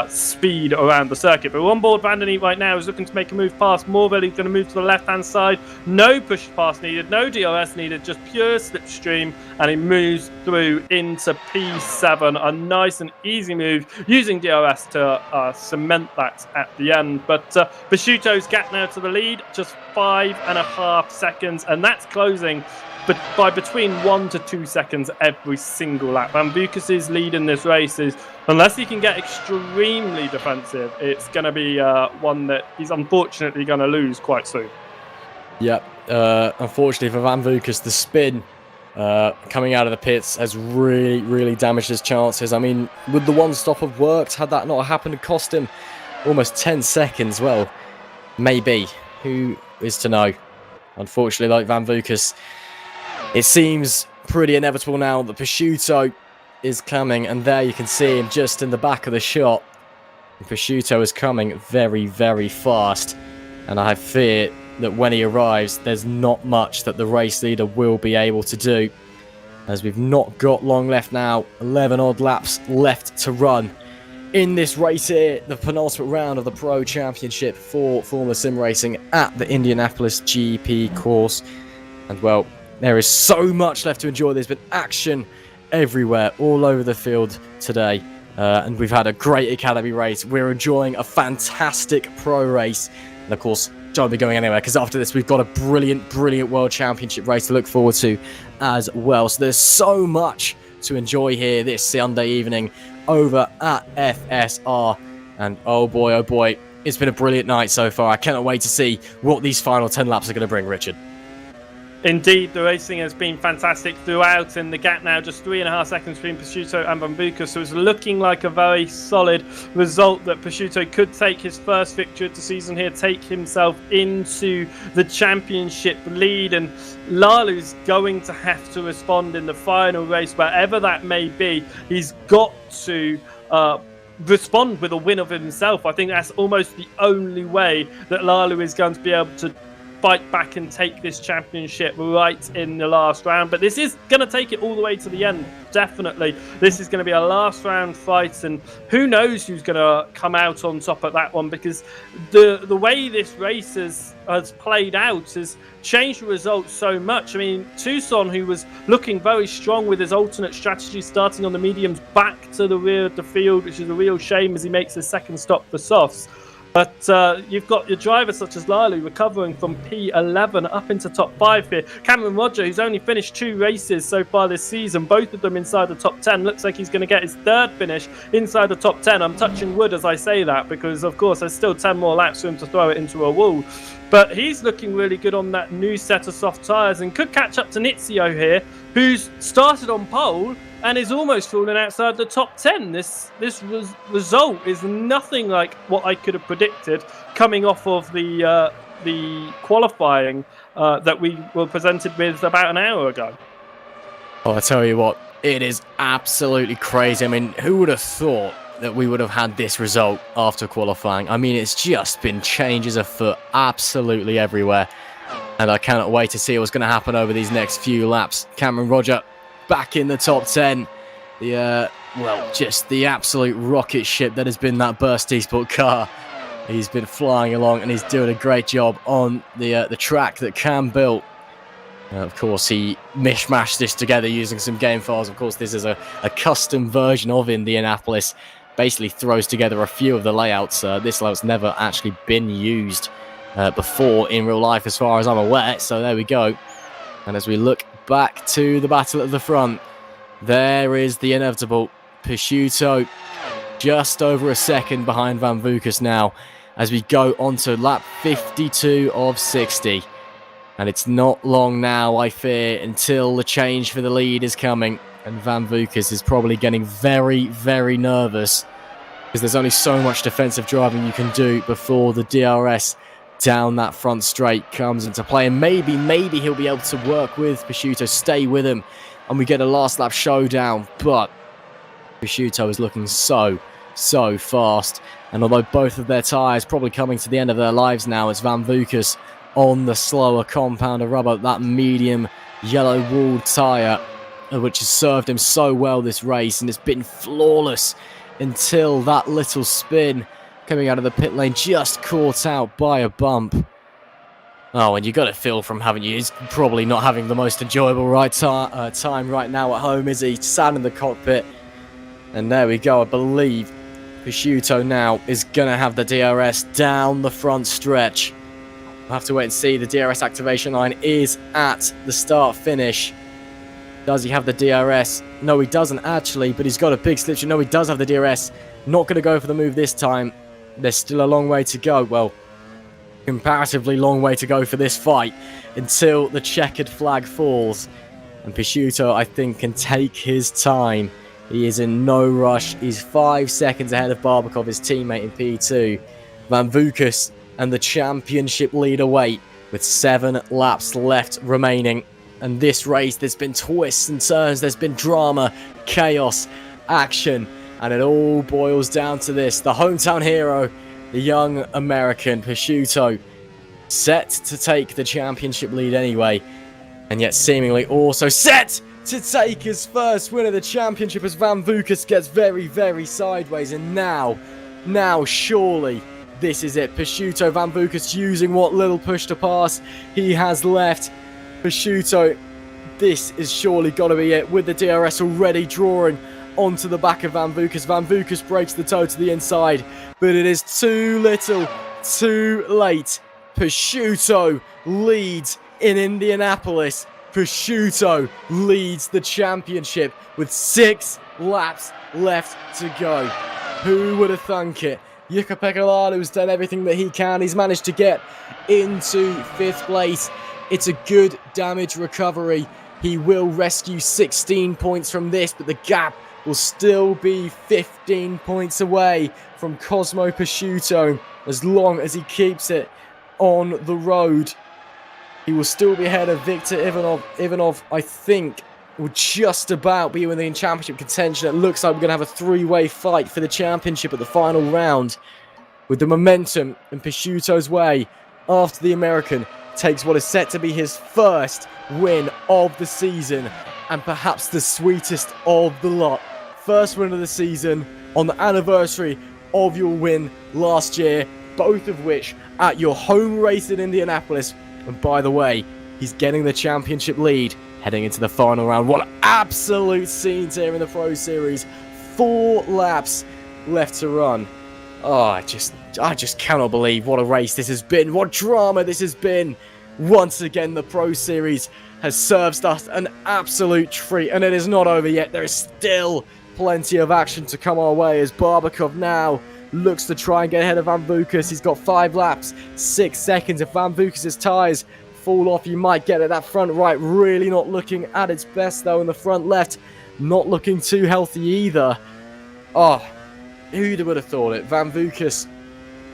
speed around the circuit. But we're on board Van der Neet right now. He's looking to make a move past Morville. He's going to move to the left-hand side. No push pass needed. No DRS needed. Just pure slipstream. And he moves through into P7. A nice and easy move using DRS to cement that at the end. But Picciuto's gap now to the lead. Just 5.5 seconds. And that's closing but by between 1 to 2 seconds every single lap. Van Vukas' lead in this race is, unless he can get extremely defensive, it's going to be one that he's unfortunately going to lose quite soon. Yep, unfortunately for Van Vukas, the spin coming out of the pits has really damaged his chances. I mean, would the one stop have worked had that not happened? It cost him almost 10 seconds. Well, maybe. Who is to know? Unfortunately, like Van Vukas, it seems pretty inevitable now that Picciuto is coming, and there you can see him just in the back of the shot. And Picciuto is coming very fast, and I have fear that when he arrives, there's not much that the race leader will be able to do, as we've not got long left now. 11 odd laps left to run in this race here, the penultimate round of the Pro Championship for Formula Sim Racing at the Indianapolis GP course. And well, there is so much left to enjoy. There's been action everywhere, all over the field today. and we've had a great academy race. We're enjoying a fantastic pro race, and of course, don't be going anywhere, because after this we've got a brilliant World Championship race to look forward to as well. So there's so much to enjoy here this Sunday evening over at FSR, and oh boy, it's been a brilliant night so far. I cannot wait to see what these final 10 laps are going to bring, Richard. Indeed, the racing has been fantastic throughout, and the gap now just 3.5 seconds between Prosciutto and Van Bucke, so it's looking like a very solid result that Prosciutto could take his first victory of the season here, take himself into the championship lead, and Lalu's going to have to respond in the final race, wherever that may be. He's got to respond with a win of himself. I think that's almost the only way that Lalu is going to be able to fight back and take this championship right in the last round. But this is going to take it all the way to the end, definitely. This is going to be a last round fight, and who knows who's going to come out on top at that one, because the way this race has played out has changed the results so much. I mean, Tucson, who was looking very strong with his alternate strategy, starting on the mediums back to the rear of the field, which is a real shame as he makes his second stop for softs. But you've got your drivers such as Lalu recovering from P11 up into top 5 here. Cameron Roger, who's only finished 2 races so far this season, both of them inside the top 10. Looks like he's going to get his 3rd finish inside the top 10. I'm touching wood as I say that, because of course there's still 10 more laps for him to throw it into a wall. But he's looking really good on that new set of soft tyres, and could catch up to Nizio here, who's started on pole and is almost falling outside the top 10. This result is nothing like what I could have predicted coming off of the qualifying that we were presented with about an hour ago. Oh, I tell you what, it is absolutely crazy. I mean, who would have thought that we would have had this result after qualifying? I mean, it's just been changes afoot absolutely everywhere, and I cannot wait to see what's going to happen over these next few laps. Cameron Roger back in the top 10. Just the absolute rocket ship that has been that Burst eSport car. He's been flying along, and he's doing a great job on the track that Cam built. Of course, he mishmashed this together using some game files. Of course, this is a custom version of Indianapolis. Basically throws together a few of the layouts. This layout's never actually been used before in real life, as far as I'm aware. So there we go. And as we look back to the battle at the front, there is the inevitable Prosciutto, just over a second behind Van Bucke now, as we go on to lap 52 of 60. And it's not long now, I fear, until the change for the lead is coming. And Van Bucke is probably getting very, very nervous, because there's only so much defensive driving you can do before the DRS down that front straight comes into play. And maybe he'll be able to work with Prosciutto, stay with him, and we get a last lap showdown. But Prosciutto is looking so fast. And although both of their tyres probably coming to the end of their lives now, it's Van Bucke on the slower compound of rubber, that medium yellow walled tyre, which has served him so well this race, and it's been flawless until that little spin coming out of the pit lane, just caught out by a bump. Oh, and you got to feel from having you, he's probably not having the most enjoyable time right now at home, is he? Sat in the cockpit, and there we go. I believe Prosciutto now is going to have the DRS down the front stretch. We'll have to wait and see. The DRS activation line is at the start-finish. Does he have the DRS? No, he doesn't actually, but he's got a big slipstream. No, he does have the DRS. Not going to go for the move this time. There's still a long way to go. Well, comparatively long way to go for this fight until the checkered flag falls. And Prosciutto, I think, can take his time. He is in no rush. He's 5 seconds ahead of Barbakov, his teammate in P2. Van Bucke and the championship leader wait with 7 laps left remaining. And this race, there's been twists and turns, there's been drama, chaos, action, and it all boils down to this. The hometown hero, the young American Prosciutto, set to take the championship lead anyway, and yet seemingly also set to take his first win of the championship as Van Bucke gets very, very sideways. And now surely this is it. Prosciutto, Van Bucke using what little push to pass he has left. Prosciutto, this is surely got to be it, with the DRS already drawing onto the back of Van Vukas. Van Vukas breaks the toe to the inside, but it is too little, too late. Prosciutto leads in Indianapolis. Prosciutto leads the championship with 6 laps left to go. Who would have thunk it? Jukka-Pekka Laulu's done everything that he can. He's managed to get into 5th place. It's a good damage recovery. He will rescue 16 points from this, but the gap will still be 15 points away from Cosmo Prosciutto as long as he keeps it on the road. He will still be ahead of Victor Ivanov. Ivanov, I think, will just about be within championship contention. It looks like we're going to have a 3-way fight for the championship at the final round, with the momentum in Prosciutto's way after the American takes what is set to be his first win of the season, and perhaps the sweetest of the lot. First win of the season on the anniversary of your win last year, both of which at your home race in Indianapolis. And by the way, he's getting the championship lead heading into the final round. What absolute scenes here in the Pro Series. 4 laps left to run. Oh, I just cannot believe what a race this has been. What drama this has been. Once again, the Pro Series has served us an absolute treat. And it is not over yet. There is still plenty of action to come our way as Barbakov now looks to try and get ahead of Van Vukas. He's got 5 laps, 6 seconds. If Van Vukas' tyres fall off, you might get it. That front right really not looking at its best, though, and the front left not looking too healthy either. Oh, who would have thought it? Van Vukas,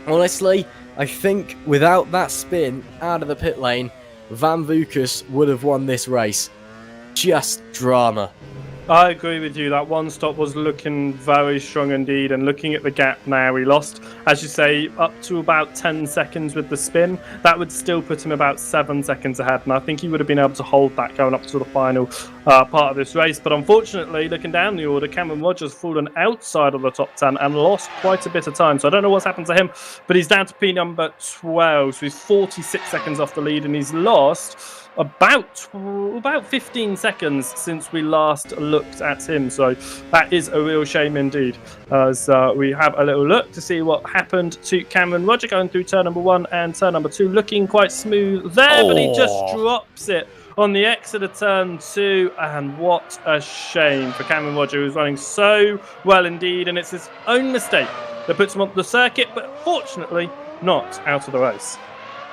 honestly, I think without that spin out of the pit lane, Van Vukas would have won this race. Just drama. I agree with you. That one stop was looking very strong indeed, and looking at the gap now, he lost, as you say, up to about 10 seconds with the spin. That would still put him about 7 seconds ahead, and I think he would have been able to hold that going up to the final part of this race. But unfortunately, looking down the order, Cameron Rogers fallen outside of the top 10 and lost quite a bit of time. So I don't know what's happened to him, but he's down to P number 12, so he's 46 seconds off the lead, and he's lost about 15 seconds since we last looked at him. So that is a real shame indeed, as we have a little look to see what happened to Cameron Roger going through turn number 1 and turn number 2, looking quite smooth there, but he just drops it on the exit of turn 2, and what a shame for Cameron Roger, who's running so well indeed, and it's his own mistake that puts him on the circuit, but fortunately not out of the race.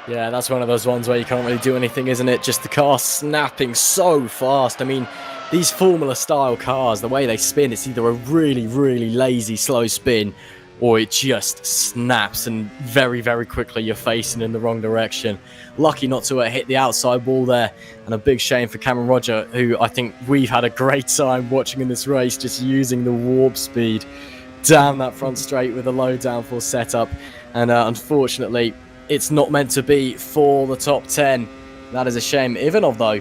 Yeah, that's one of those ones where you can't really do anything, isn't it? Just the car snapping so fast. I mean, these Formula-style cars, the way they spin, it's either a really, really lazy, slow spin, or it just snaps, and very, very quickly you're facing in the wrong direction. Lucky not to hit the outside wall there, and a big shame for Cameron Roger, who I think we've had a great time watching in this race, just using the warp speed down that front straight with a low downforce setup. And unfortunately, it's not meant to be for the top 10. That is a shame. Ivanov, though,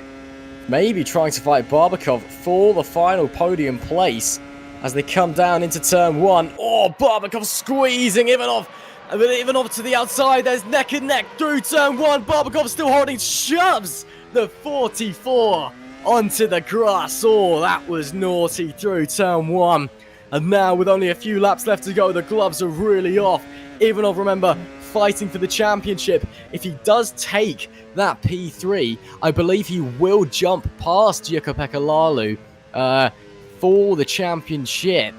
maybe trying to fight Barbakov for the final podium place as they come down into turn 1. Oh, Barbakov squeezing Ivanov. Ivanov to the outside. There's neck and neck through turn 1. Barbakov still holding, shoves the 44 onto the grass. Oh, that was naughty through turn 1. And now, with only a few laps left to go, the gloves are really off. Ivanov, remember, fighting for the championship. If he does take that P3, I believe he will jump past Jukka-Pekka Laulu for the championship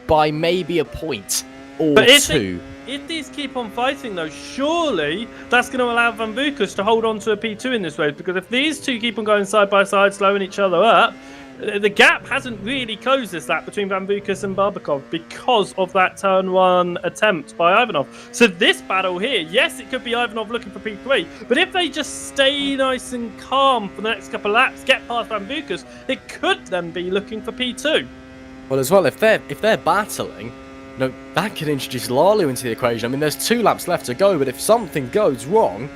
by maybe a point or two. If these keep on fighting, though, surely that's going to allow Van Vukas to hold on to a P2 in this race, because if these two keep on going side by side, slowing each other up, the gap hasn't really closed this lap between Van Vukas and Barbakov because of that turn 1 attempt by Ivanov. So this battle here, yes, it could be Ivanov looking for P3, but if they just stay nice and calm for the next couple of laps, get past Van Vukas, it could then be looking for P2. Well, as well, if they're battling, you know, that could introduce Lalu into the equation. I mean, there's 2 laps left to go, but if something goes wrong,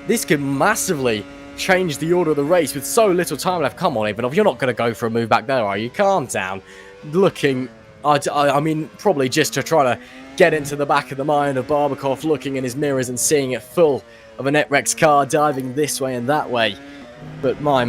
this could massively change the order of the race with so little time left. Come on, Ivanov, you're not going to go for a move back there, are you? Calm down. Looking, I mean, probably just to try to get into the back of the mind of Barbakov, looking in his mirrors and seeing it full of a Netrex car diving this way and that way. But my,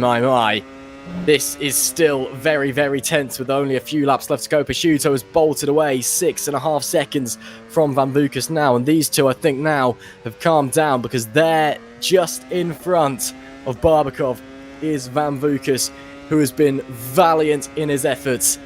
This is still very, very tense with only a few laps left to go. Prosciutto has bolted away 6.5 seconds from Van Vukas now. And these two, I think now, have calmed down because they're just in front of Barbakov is Van Vukas, who has been valiant in his efforts.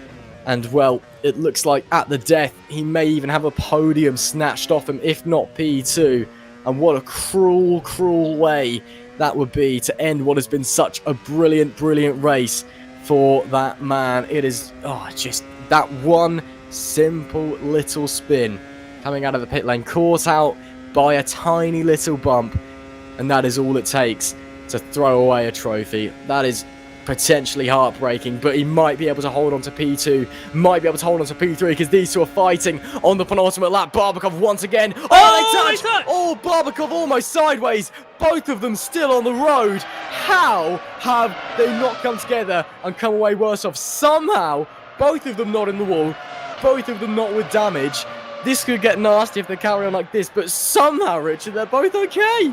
And, well, it looks like at the death, he may even have a podium snatched off him, if not P2. And what a cruel, cruel way that would be to end what has been such a brilliant, brilliant race for that man. It is just that one simple little spin coming out of the pit lane, caught out by a tiny little bump, and that is all it takes to throw away a trophy. That is potentially heartbreaking, but he might be able to hold on to P2, might be able to hold on to P3, because these two are fighting on the penultimate lap. Barbakov once again. Oh, they touch! Oh, Barbakov almost sideways. Both of them still on the road. How have they not come together and come away worse off? Somehow, both of them not in the wall, both of them not with damage. This could get nasty if they carry on like this, but somehow, Richard, they're both okay.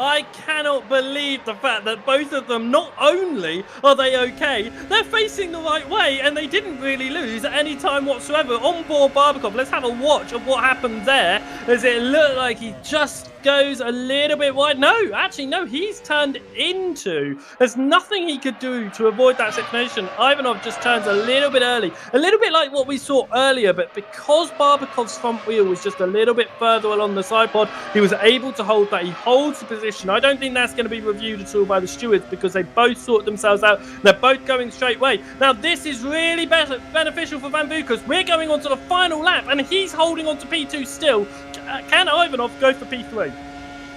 I cannot believe the fact that both of them, not only are they okay, they're facing the right way and they didn't really lose at any time whatsoever. On board Barbakov, let's have a watch of what happened there. Does it look like he just goes a little bit wide? No, actually, no, he's turned into. There's nothing he could do to avoid that situation. Ivanov just turns a little bit early, a little bit like what we saw earlier, but because Barbakov's front wheel was just a little bit further along the side pod, he was able to hold that. He holds the position. I don't think that's going to be reviewed at all by the stewards because they both sort themselves out. They're both going straight way. Now, this is really beneficial for Van Vukas. We're going on to the final lap, and he's holding on to P2 still. Can Ivanov go for P3?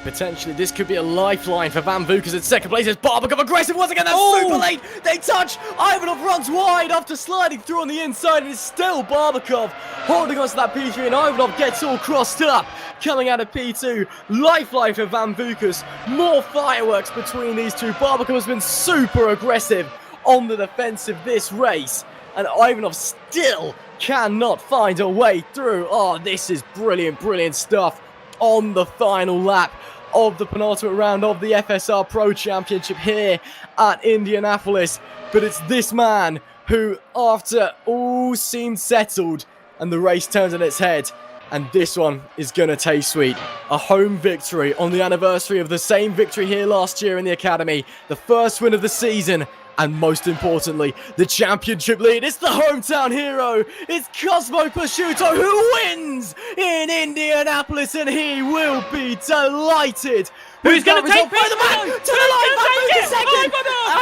Potentially, this could be a lifeline for Van Vukas in second place. It's Barbakov aggressive once again. That's super late. They touch. Ivanov runs wide after sliding through on the inside, and it's still Barbakov holding on to that P3, and Ivanov gets all crossed up. Coming out of P2, lifeline for Van Vukas. More fireworks between these two. Barbakov has been super aggressive on the defensive this race, and Ivanov still cannot find a way through. Oh, this is brilliant, brilliant stuff on the final lap of the penultimate round of the FSR Pro Championship here at Indianapolis. But it's this man who, after all seemed settled and the race turns on its head, and this one is going to taste sweet. A home victory on the anniversary of the same victory here last year in the Academy. The first win of the season. And most importantly, the championship lead. It's the hometown hero. It's Cosmo Prosciutto who wins in Indianapolis, and he will be delighted. Who's going to take the back to the line? Van Vukas second.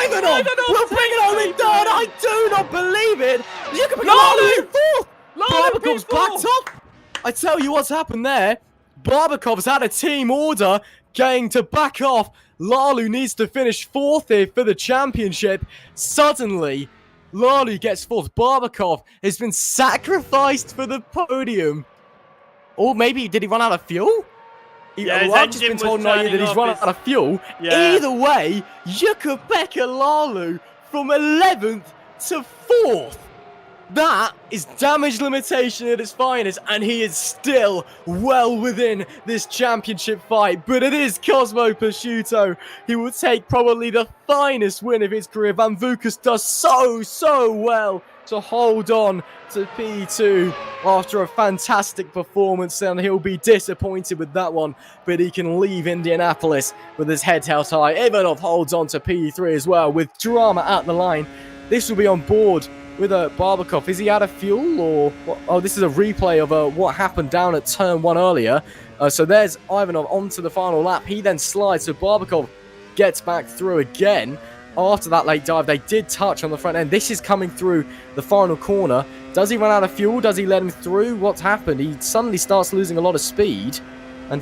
Ivanov will bring it home in third. I do not believe it. You can pick Lalu in fourth. Barbakov's backed up. I tell you what's happened there. Barbakov's had a team order going to back off. Lalu needs to finish fourth here for the championship. Suddenly, Lalu gets fourth. Barbakov has been sacrificed for the podium. Or maybe, did he run out of fuel? Yeah, I've just been told that he's run out of fuel. Yeah. Either way, Jukka-Pekka Lalu from 11th to 4th. That is damage limitation at its finest, and he is still well within this championship fight. But it is Cosmo Prosciutto. He will take probably the finest win of his career. Van Vukas does so well to hold on to P2 after a fantastic performance, and he'll be disappointed with that one, but he can leave Indianapolis with his head held high. Ivanov holds on to P3 as well with drama at the line. This will be on board with Barbakov. Is he out of fuel or what? Oh, this is a replay of what happened down at turn 1 earlier. So there's Ivanov onto the final lap. He then slides, so Barbakov gets back through again. After that late dive, they did touch on the front end. This is coming through the final corner. Does he run out of fuel? Does he let him through? What's happened? He suddenly starts losing a lot of speed. And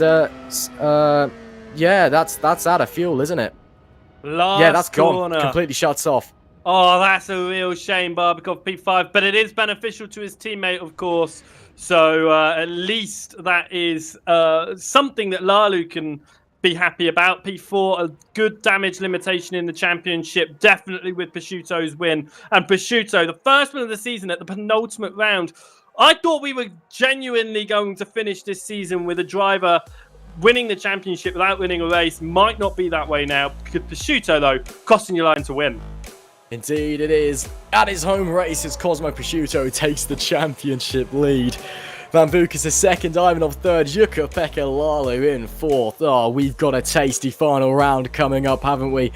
yeah, that's out of fuel, isn't it? Yeah, that's gone. Completely shuts off. Oh, that's a real shame, Barbakov P5, but it is beneficial to his teammate, of course. So at least that is something that Lalu can be happy about. P4, a good damage limitation in the championship, definitely with Prosciutto's win. And Prosciutto, the first win of the season at the penultimate round. I thought we were genuinely going to finish this season with a driver winning the championship without winning a race. Might not be that way now. Prosciutto, though, costing your line to win. Indeed it is. At his home races, Cosmo Prosciutto takes the championship lead. Van Bucas is second, Ivanov third, Yuka Pekka-Lalu in fourth. Oh, we've got a tasty final round coming up, haven't we?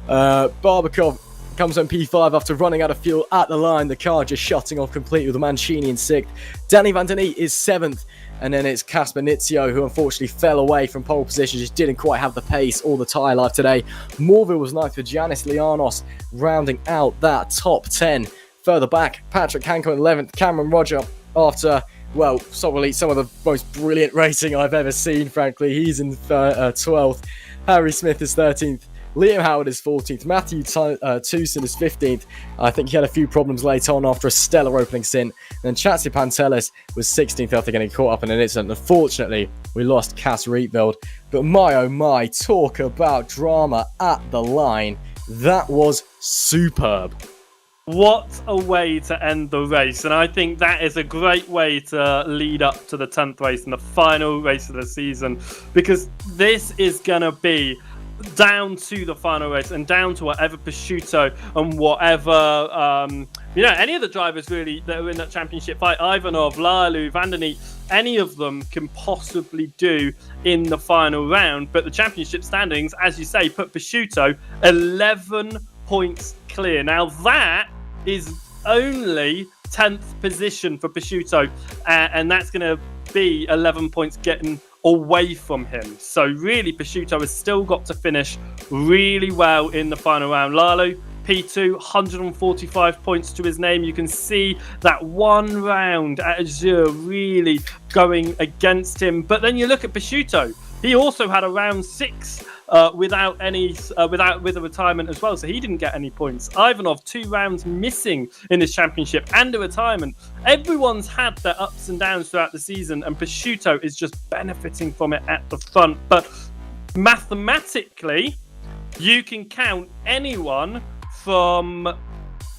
Barbakov comes on P5 after running out of fuel at the line. The car just shutting off completely with Mancini in sixth. Danny Van Den Eet is seventh. And then it's Casper Nizio, who unfortunately fell away from pole position, just didn't quite have the pace or the tyre life today. Morville was ninth for Giannis Lianos, rounding out that top 10. Further back, Patrick Hanko in 11th, Cameron Roger after, well, probably some of the most brilliant racing I've ever seen, frankly. He's in 12th. Harry Smith is 13th. Liam Howard is 14th. Matthew Towson is 15th. I think he had a few problems late on after a stellar opening stint. And then Chatsy Pantelis was 16th after getting caught up in an incident. Unfortunately, we lost Cass Rietveld. But my oh my, talk about drama at the line. That was superb. What a way to end the race. And I think that is a great way to lead up to the 10th race and the final race of the season. Because this is going to be down to the final race and down to whatever Prosciutto and whatever any of the drivers really that are in that championship fight, Ivanov, Lalu, Van Den Eet, any of them can possibly do in the final round. But the championship standings, as you say, put Prosciutto 11 points clear. Now that is only 10th position for Prosciutto, and that's going to be 11 points getting away from him. So really, Prosciutto has still got to finish really well in the final round. Lalu, P2, 145 points to his name. You can see that one round at Azure really going against him. But then you look at Prosciutto. He also had a round 6 with a retirement as well, so he didn't get any points. Ivanov 2 rounds missing in his championship and a retirement. Everyone's had their ups and downs throughout the season, and Prosciutto is just benefiting from it at the front. But mathematically, you can count anyone from,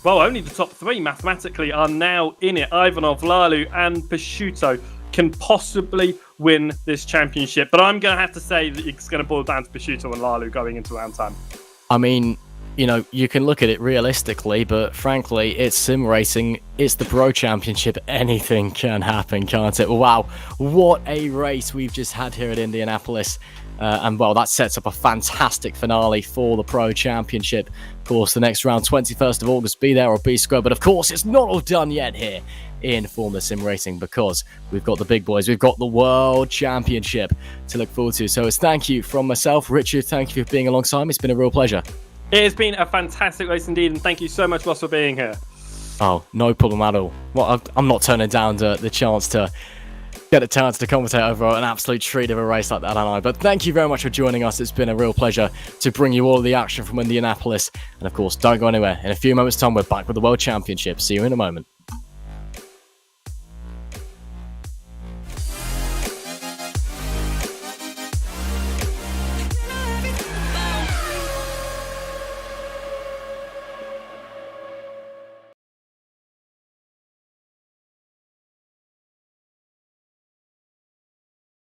well, only the top 3 mathematically are now in it. Ivanov, Lalu and Prosciutto can possibly win this championship. But I'm going to have to say that it's going to boil down to Prosciutto and Lalu going into round 10. I mean, you can look at it realistically, but frankly, it's sim racing. It's the Pro Championship. Anything can happen, can't it? Wow, what a race we've just had here at Indianapolis. And well, that sets up a fantastic finale for the Pro Championship. Of course, the next round, 21st of August, be there or be square. But of course, it's not all done yet here in Formula Sim Racing, because we've got the big boys. We've got the World Championship to look forward to. So it's thank you from myself. Richard, thank you for being alongside me. It's been a real pleasure. It has been a fantastic race indeed, and thank you so much, Ross, for being here. Oh, no problem at all. Well, I'm not turning down the chance to get a chance to commentate over an absolute treat of a race like that, I know. But thank you very much for joining us. It's been a real pleasure to bring you all of the action from Indianapolis. And of course, don't go anywhere. In a few moments' time, we're back with the World Championship. See you in a moment.